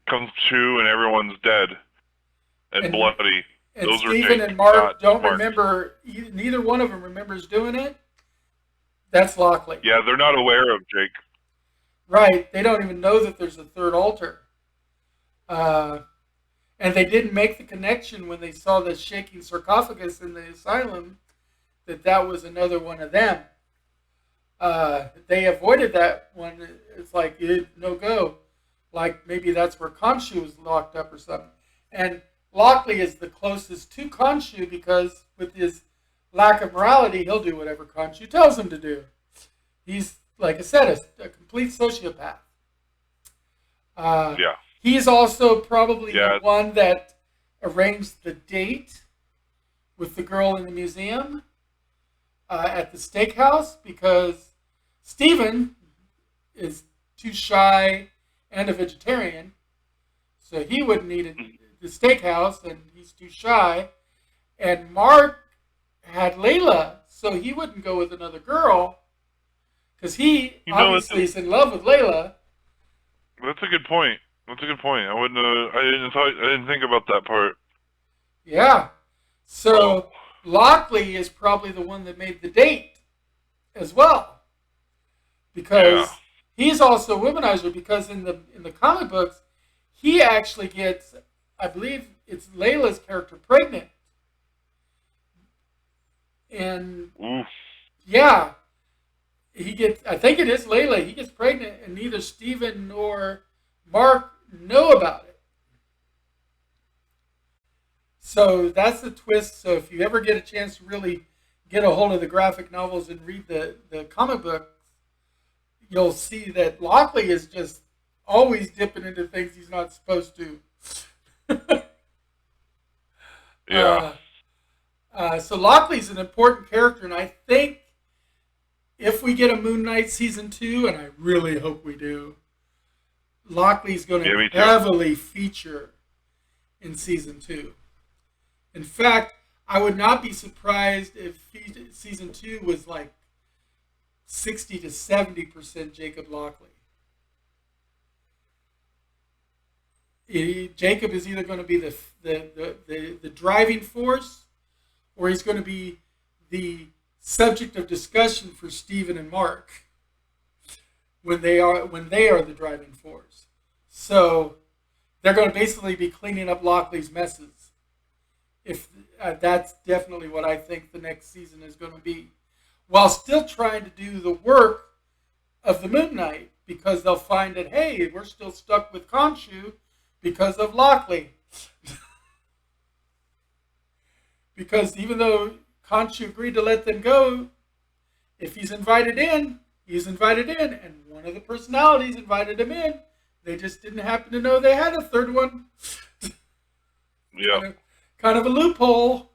comes to and everyone's dead and bloody. And those Steven and Mark don't remember, neither one of them remembers doing it. That's Lockley. Yeah, they're not aware of Jake. Right, they don't even know that there's a third altar. And they didn't make the connection when they saw the shaking sarcophagus in the asylum that was another one of them. They avoided that one. It's like, no go. Like maybe that's where Khonshu was locked up or something. And Lockley is the closest to Khonshu because with his lack of morality, he'll do whatever Khonshu tells him to do. He's, like I said, a complete sociopath. He's also probably the one that arranged the date with the girl in the museum at the steakhouse, because Steven is too shy and a vegetarian, so he wouldn't eat the steakhouse, and he's too shy. And Mark had Layla, so he wouldn't go with another girl, because he obviously is in love with Layla. That's a good point. I didn't think about that part. Yeah. So Lockley is probably the one that made the date as well, because he's also a womanizer. Because in the comic books, he actually gets, I believe it's Layla's character, pregnant. And he gets, I think it is Layla. He gets pregnant, and neither Steven nor Mark know about it. So that's the twist. So if you ever get a chance to really get a hold of the graphic novels and read the comic books, you'll see that Lockley is just always dipping into things he's not supposed to. Yeah. So Lockley's an important character, and I think if we get a Moon Knight season 2, and I really hope we do, Lockley's going Yeah, to me too. heavily feature in season 2. In fact, I would not be surprised if season 2 was like 60 to 70% Jacob Lockley. Jacob is either going to be the driving force, or he's going to be the subject of discussion for Stephen and Mark when they are the driving force. So they're going to basically be cleaning up Lockley's messes. If that's definitely what I think the next season is going to be, while still trying to do the work of the Moon Knight, because they'll find that, hey, we're still stuck with Khonshu because of Lockley. Because even though Khonshu agreed to let them go, if he's invited in, he's invited in, and one of the personalities invited him in. They just didn't happen to know they had a third one. Yeah. Kind of a loophole.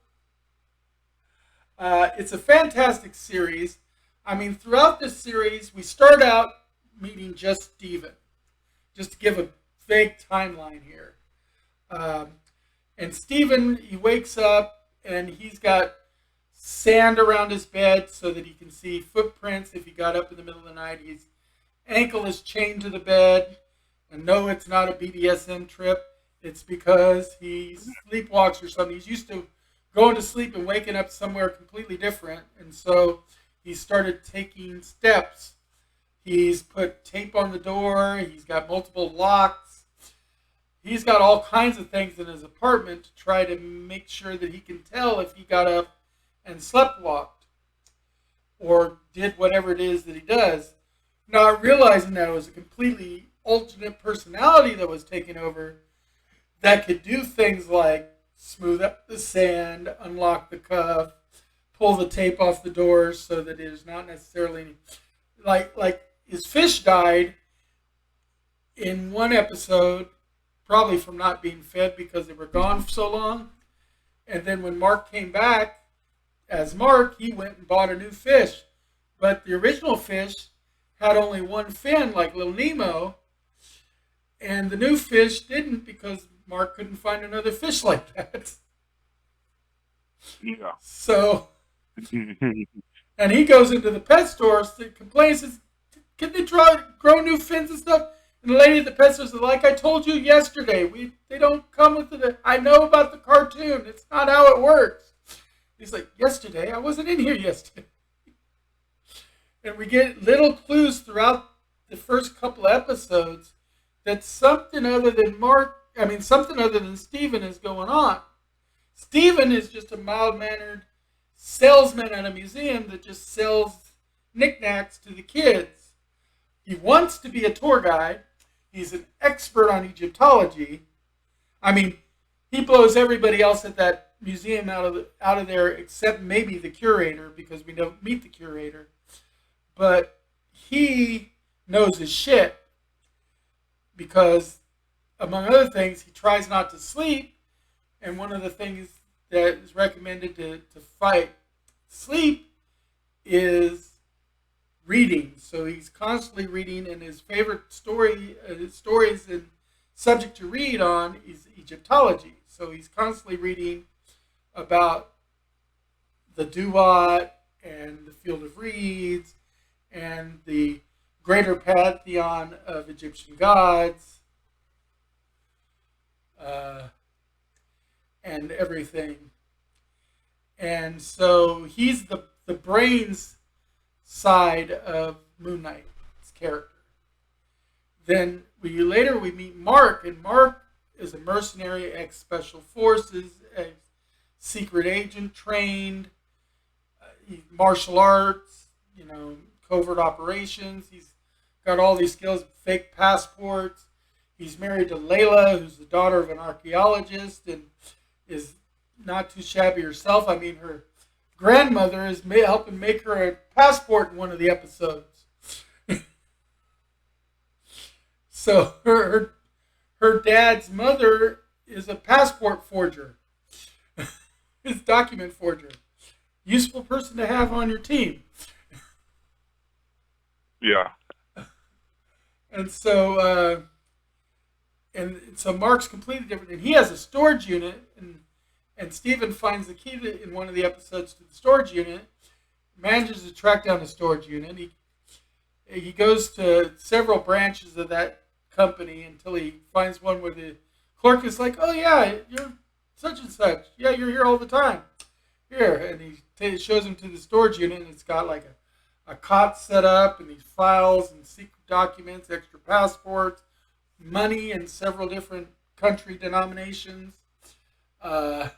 It's a fantastic series. I mean, throughout this series, we start out meeting just Steven. Just to give a vague timeline here. And Steven, he wakes up and he's got sand around his bed so that he can see footprints if he got up in the middle of the night. His ankle is chained to the bed. And no, it's not a BDSM trip. It's because he sleepwalks or something. He's used to going to sleep and waking up somewhere completely different. And so he started taking steps. He's put tape on the door. He's got multiple locks. He's got all kinds of things in his apartment to try to make sure that he can tell if he got up and sleptwalked or did whatever it is that he does. Not realizing that it was a completely alternate personality that was taking over that could do things like smooth up the sand, unlock the cuff, pull the tape off the door so that it is not necessarily like his fish died in one episode, probably from not being fed because they were gone for so long. And then when Mark came back as Mark, he went and bought a new fish. But the original fish had only one fin, like Little Nemo. And the new fish didn't because Mark couldn't find another fish like that. Yeah. So, and he goes into the pet store, complains, says, can they grow new fins and stuff? And the lady at the pet store says, like I told you yesterday, they don't come with it. I know about the cartoon. It's not how it works. He's like, yesterday? I wasn't in here yesterday. And we get little clues throughout the first couple of episodes that something other than Steven is going on. Steven is just a mild-mannered salesman at a museum that just sells knickknacks to the kids. He wants to be a tour guide. He's an expert on Egyptology. I mean, he blows everybody else at that museum out of there except maybe the curator, because we don't meet the curator. But he knows his shit because, among other things, he tries not to sleep. And one of the things that is recommended to fight sleep is reading. So he's constantly reading, and his favorite stories and subject to read on is Egyptology. So he's constantly reading about the Duat and the Field of Reeds and the greater pantheon of Egyptian gods and everything. And so he's the brains side of Moon Knight's character. Then we meet Mark, and Mark is a mercenary, ex-special forces, ex-secret agent trained, martial arts, covert operations. He's got all these skills, fake passports. He's married to Layla, who's the daughter of an archaeologist and is not too shabby herself. I mean, her grandmother is helping make her a passport in one of the episodes. So her her dad's mother is a passport forger, is document forger. Useful person to have on your team. Yeah. And so Mark's completely different, and he has a storage unit, and Steven finds the key in one of the episodes to the storage unit, manages to track down the storage unit. He goes to several branches of that company until he finds one where the clerk is like, "Oh yeah, you're such and such. Yeah, you're here all the time. Here," and he shows him to the storage unit, and it's got like a cot set up, and these files and secret documents, extra passports, money in several different country denominations, and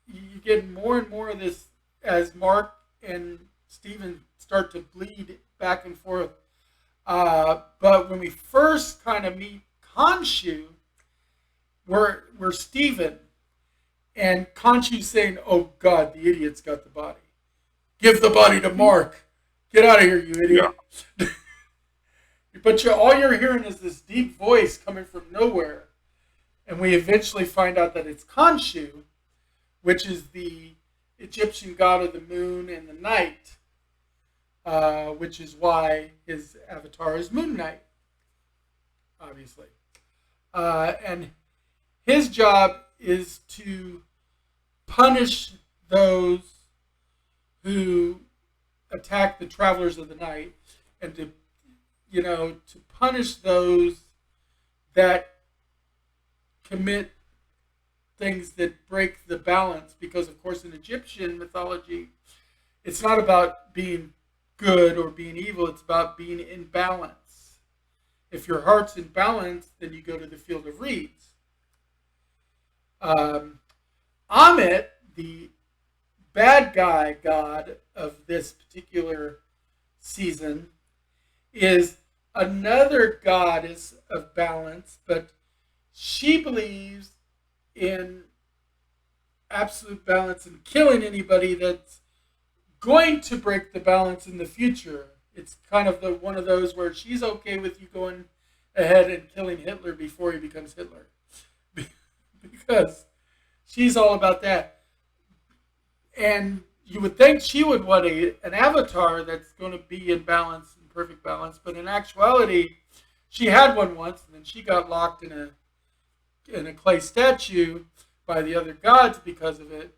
you get more and more of this as Mark and Steven start to bleed back and forth. But when we first kind of meet Khonshu, we're Steven, and Khonshu's saying, "Oh God, the idiot's got the body. Give the body to Mark. Get out of here, you idiot." Yeah. But all you're hearing is this deep voice coming from nowhere. And we eventually find out that it's Khonshu, which is the Egyptian god of the moon and the night, which is why his avatar is Moon Knight, obviously. And his job is to punish those who attack the travelers of the night, and to punish those that commit things that break the balance. Because, of course, in Egyptian mythology, it's not about being good or being evil. It's about being in balance. If your heart's in balance, then you go to the field of reeds. Ammit, the bad guy god of this particular season, is another goddess of balance, but she believes in absolute balance and killing anybody that's going to break the balance in the future. It's kind of one of those where she's okay with you going ahead and killing Hitler before he becomes Hitler. Because she's all about that. And you would think she would want an avatar that's going to be in balance, in perfect balance, but in actuality, she had one once, and then she got locked in a clay statue by the other gods because of it.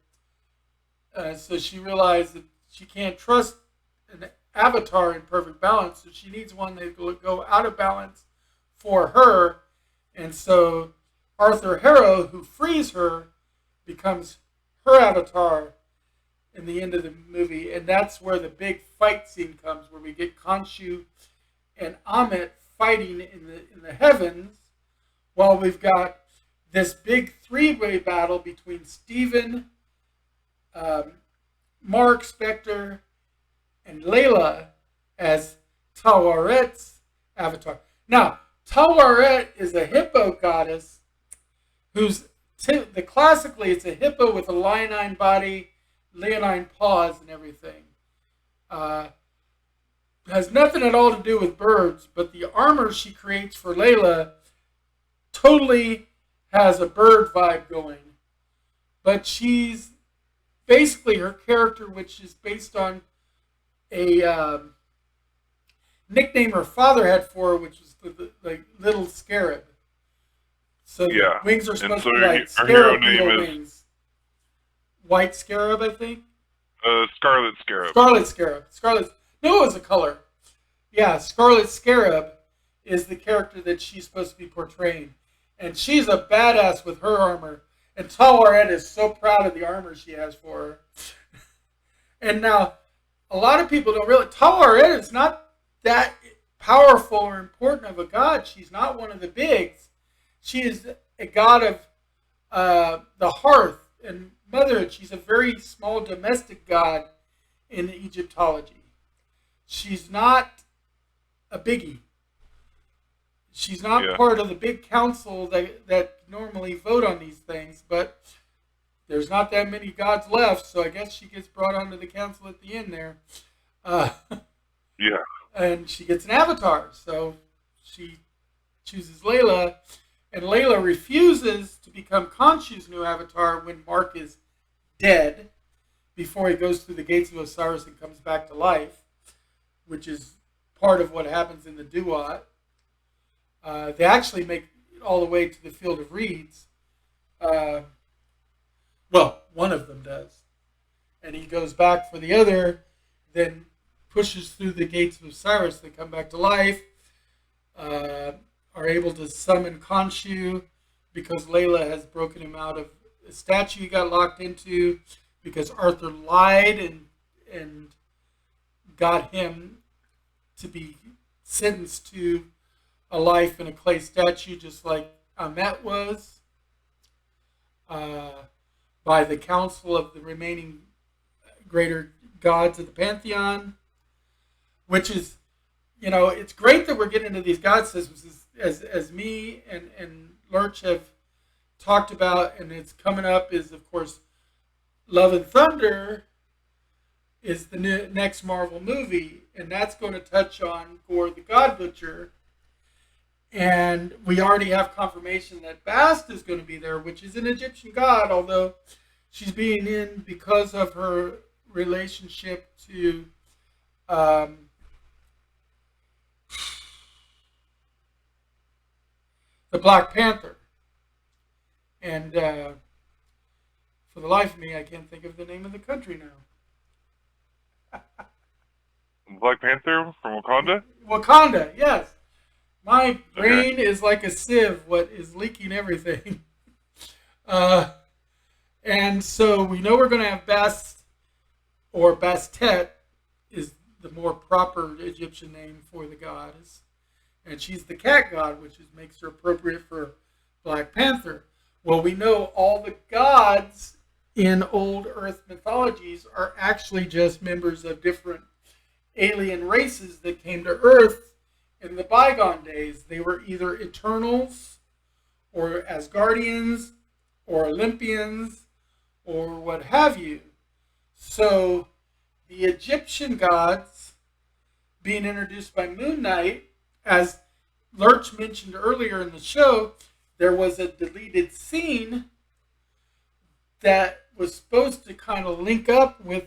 So she realized that she can't trust an avatar in perfect balance, so she needs one that will go out of balance for her. And so Arthur Harrow, who frees her, becomes her avatar in the end of the movie, and that's where the big fight scene comes, where we get Khonshu and Ammit fighting in the heavens, while we've got this big three-way battle between Steven, Mark Spector, and Layla as Tawaret's avatar. Now, Tawaret is a hippo goddess who's classically it's a hippo with a leonine body, leonine paws, and everything. Has nothing at all to do with birds, but the armor she creates for Layla totally has a bird vibe going. But she's basically her character, which is based on a nickname her father had for her, which was the little scarab. So yeah. The wings are supposed so to be like scarab beetle wings. White scarab, I think. Scarlet scarab. Scarlet scarab. No, it was a color. Yeah, Scarlet Scarab is the character that she's supposed to be portraying. And she's a badass with her armor. And Tawaret is so proud of the armor she has for her. And now, a lot of people don't realize Tawaret is not that powerful or important of a god. She's not one of the bigs. She is a god of the hearth and motherhood. She's a very small domestic god in Egyptology. She's not a biggie. She's not part of the big council that normally vote on these things, but there's not that many gods left, so I guess she gets brought onto the council at the end there. Yeah. And she gets an avatar, so she chooses Layla, and Layla refuses to become Khonshu's new avatar when Mark is dead before he goes through the gates of Osiris and comes back to life, which is part of what happens in the Duat. They actually make it all the way to the Field of Reeds. Well, one of them does. And he goes back for the other, then pushes through the gates of Osiris. They come back to life, are able to summon Khonshu because Layla has broken him out of a statue he got locked into because Arthur lied and got him to be sentenced to a life in a clay statue just like Amet was by the council of the remaining greater gods of the Pantheon, which is, it's great that we're getting into these god systems as me and Lurch have talked about, and it's coming up is, of course, Love and Thunder is the next Marvel movie, and that's going to touch on Gore the God Butcher. And we already have confirmation that Bast is going to be there, which is an Egyptian god, although she's being in because of her relationship to the Black Panther. And for the life of me, I can't think of the name of the country now. Black Panther from Wakanda? Wakanda, yes. My brain is like a sieve, what is leaking everything. And so we know we're going to have Bast, or Bastet is the more proper Egyptian name for the goddess. And she's the cat god, which makes her appropriate for Black Panther. Well, we know all the gods in old Earth mythologies are actually just members of different alien races that came to Earth in the bygone days. They were either Eternals or Asgardians or Olympians or what have you. So the Egyptian gods being introduced by Moon Knight, as Lurch mentioned earlier in the show, there was a deleted scene that was supposed to kind of link up with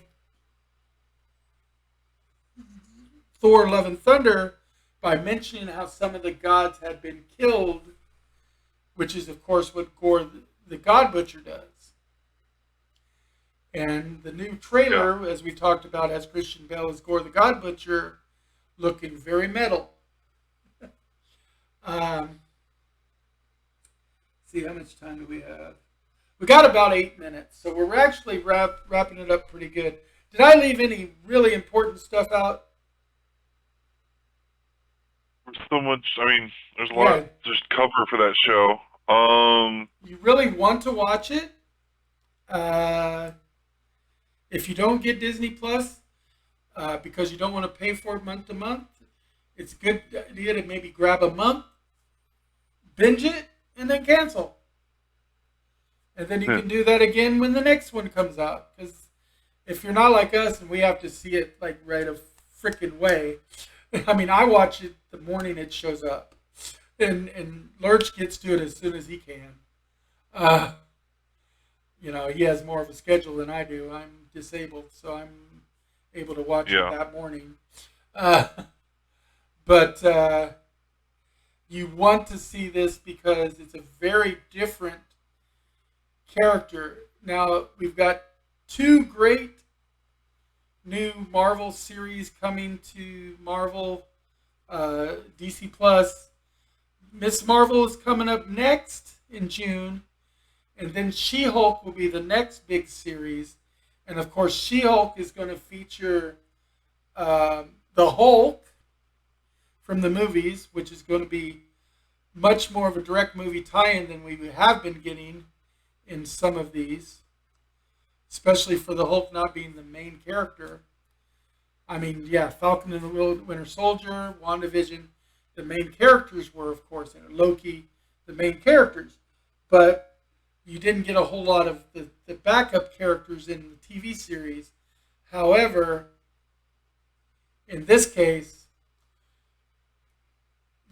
Thor Love and Thunder by mentioning how some of the gods had been killed, which is, of course, what Gore the God Butcher does. And the new trailer, as we talked about, has Christian Bale as Gore the God Butcher looking very metal. See, how much time do we have? We got about 8 minutes, so we're actually wrapping it up pretty good. Did I leave any really important stuff out? There's so much, there's a lot to just cover for that show. You really want to watch it? If you don't get Disney Plus, because you don't want to pay for it month to month, it's a good idea to maybe grab a month, binge it, and then cancel. And then you can do that again when the next one comes out. Because if you're not like us and we have to see it like right a freaking way, I watch it the morning it shows up. And Lurch gets to it as soon as he can. He has more of a schedule than I do. I'm disabled, so I'm able to watch it that morning. But you want to see this because it's a very different character. Now, we've got 2 great new Marvel series coming to Marvel, DC Plus. Miss Marvel is coming up next in June, and then She-Hulk will be the next big series. And of course, She-Hulk is going to feature the Hulk from the movies, which is going to be much more of a direct movie tie-in than we have been getting in some of these, especially for the Hulk not being the main character. Falcon and the Winter Soldier, WandaVision, the main characters were, of course, and Loki, the main characters. But you didn't get a whole lot of the backup characters in the TV series. However, in this case,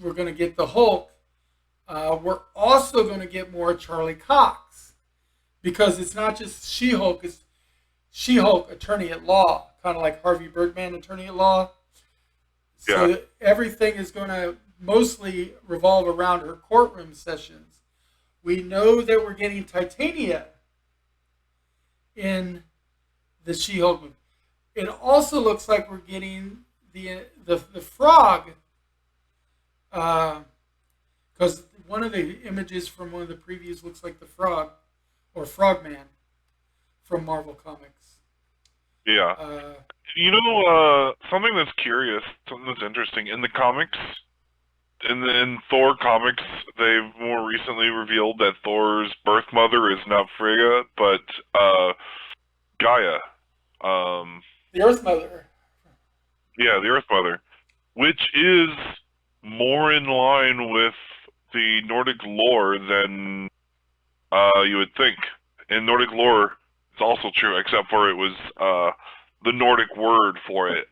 we're going to get the Hulk, we're also going to get more Charlie Cox, because it's not just She-Hulk, it's She-Hulk Attorney at Law, kind of like Harvey Birdman Attorney at Law. So Yeah. everything is going to mostly revolve around her courtroom sessions. We know that we're getting Titania in the She-Hulk movie. It also looks like we're getting the Frog, because one of the images from one of the previews looks like the Frog, or Frogman, from Marvel Comics. Yeah. Something that's curious, something that's interesting in the comics. In Thor comics, they've more recently revealed that Thor's birth mother is not Frigga, but Gaia. The Earth Mother. Yeah, the Earth Mother, which is more in line with the Nordic lore than you would think. In Nordic lore, it's also true, except for it was the Nordic word for it,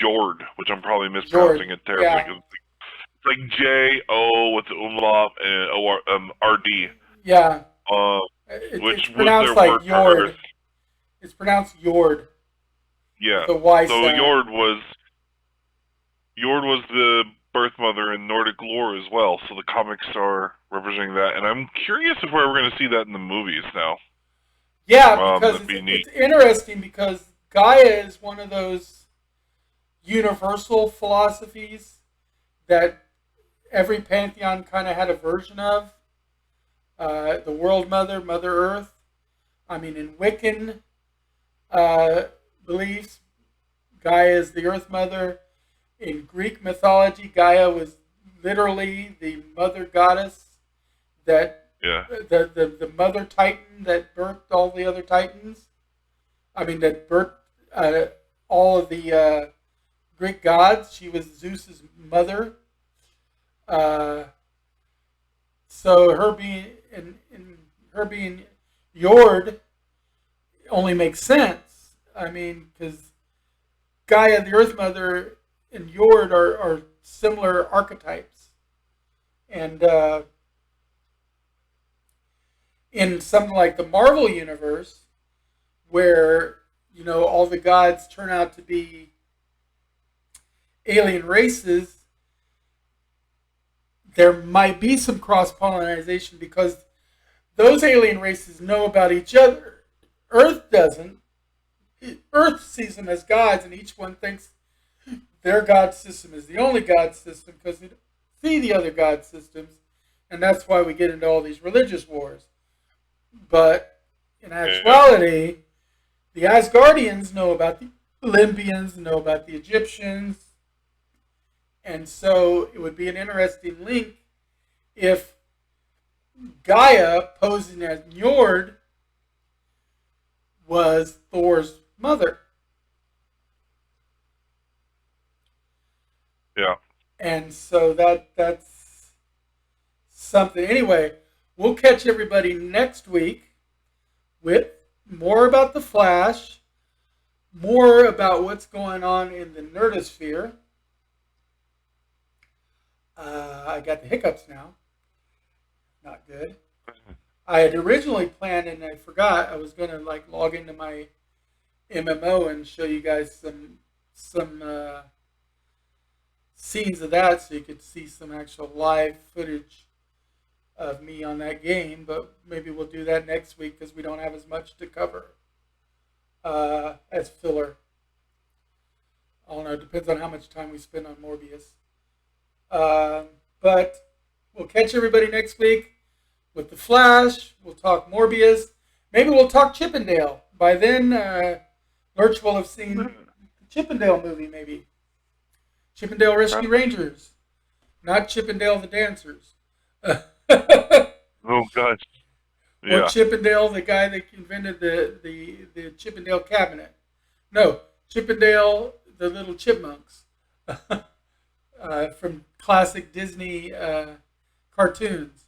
Jord, which I'm probably mispronouncing it terribly. Yeah. It's like J-O with the umlaut and R-D. Yeah. Which It's pronounced was their like word for Jord. Earth. It's pronounced Jord. Yeah. The Y So sound. Jord was the birth mother in Nordic lore as well. So the comics are representing that, and I'm curious if we're ever going to see that in the movies now. Yeah, because that'd be neat. it's interesting, because Gaia is one of those universal philosophies that every pantheon kind of had a version of. The World Mother, Mother Earth. I mean, in Wiccan beliefs, Gaia is the Earth Mother. In Greek mythology, Gaia was literally the mother goddess that the mother titan that birthed all the other titans. I mean, that birthed all of the Greek gods. She was Zeus's mother. So her being Jord only makes sense. I mean, because Gaia, the Earth Mother, and Jord are similar archetypes, and in something like the Marvel universe, where all the gods turn out to be alien races, there might be some cross-pollination, because those alien races know about each other. Earth doesn't. Earth sees them as gods, and each one thinks their god system is the only god system, because they don't see the other god systems, and that's why we get into all these religious wars. But in actuality, the Asgardians know about the Olympians, know about the Egyptians, and so it would be an interesting link if Gaia, posing as Njord, was Thor's mother. Yeah. And so that's something. Anyway, we'll catch everybody next week with more about the Flash, more about what's going on in the nerdosphere. I got the hiccups now. Not good. I had originally planned, and I forgot, I was going to log into my MMO and show you guys some scenes of that, so you could see some actual live footage of me on that game. But maybe we'll do that next week, because we don't have as much to cover as filler. I don't know. It depends on how much time we spend on Morbius. But we'll catch everybody next week with the Flash. We'll talk Morbius. Maybe we'll talk Chippendale. By then, Lurch will have seen the Chippendale movie, maybe. Chippendale Rescue Rangers. Not Chippendale the Dancers. Oh, God. Yeah. Or Chippendale, the guy that invented the Chippendale cabinet. No, Chippendale, the little chipmunks. From classic Disney cartoons.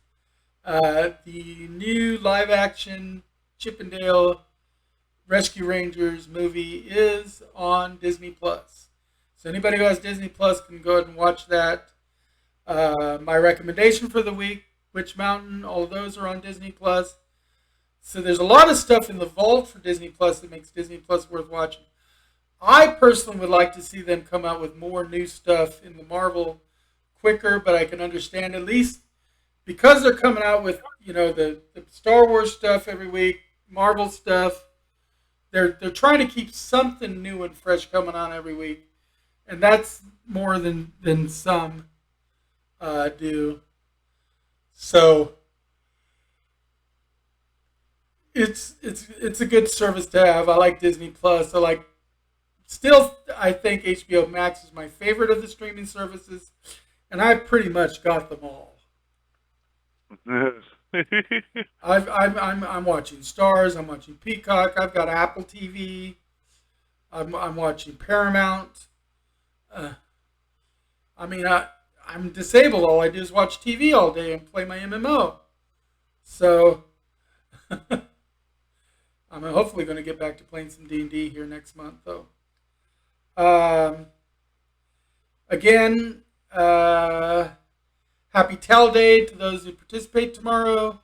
The new live-action Chippendale Rescue Rangers movie is on Disney Plus. So anybody who has Disney Plus can go ahead and watch that. My recommendation for the week, Witch Mountain, all of those are on Disney Plus. So there's a lot of stuff in the vault for Disney Plus that makes Disney Plus worth watching. I personally would like to see them come out with more new stuff in the Marvel quicker, but I can understand at least because they're coming out with, the Star Wars stuff every week, Marvel stuff. They're trying to keep something new and fresh coming on every week, and that's more than some do. So it's a good service to have. I like Disney Plus. I think HBO Max is my favorite of the streaming services, and I've pretty much got them all. I'm watching Stars. I'm watching Peacock. I've got Apple TV. I'm watching Paramount. I'm disabled. All I do is watch TV all day and play my MMO. So I'm hopefully going to get back to playing some D&D here next month, though. Again, happy Tal Day to those who participate tomorrow.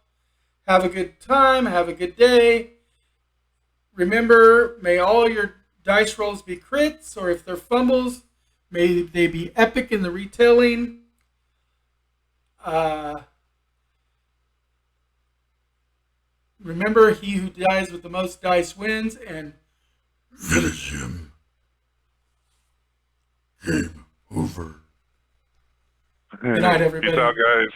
Have a good time. Have a good day. Remember, may all your dice rolls be crits, or if they're fumbles, may they be epic in the retelling. Remember, he who dies with the most dice wins, and finish him. Game over. Good night, everybody. Peace out, guys.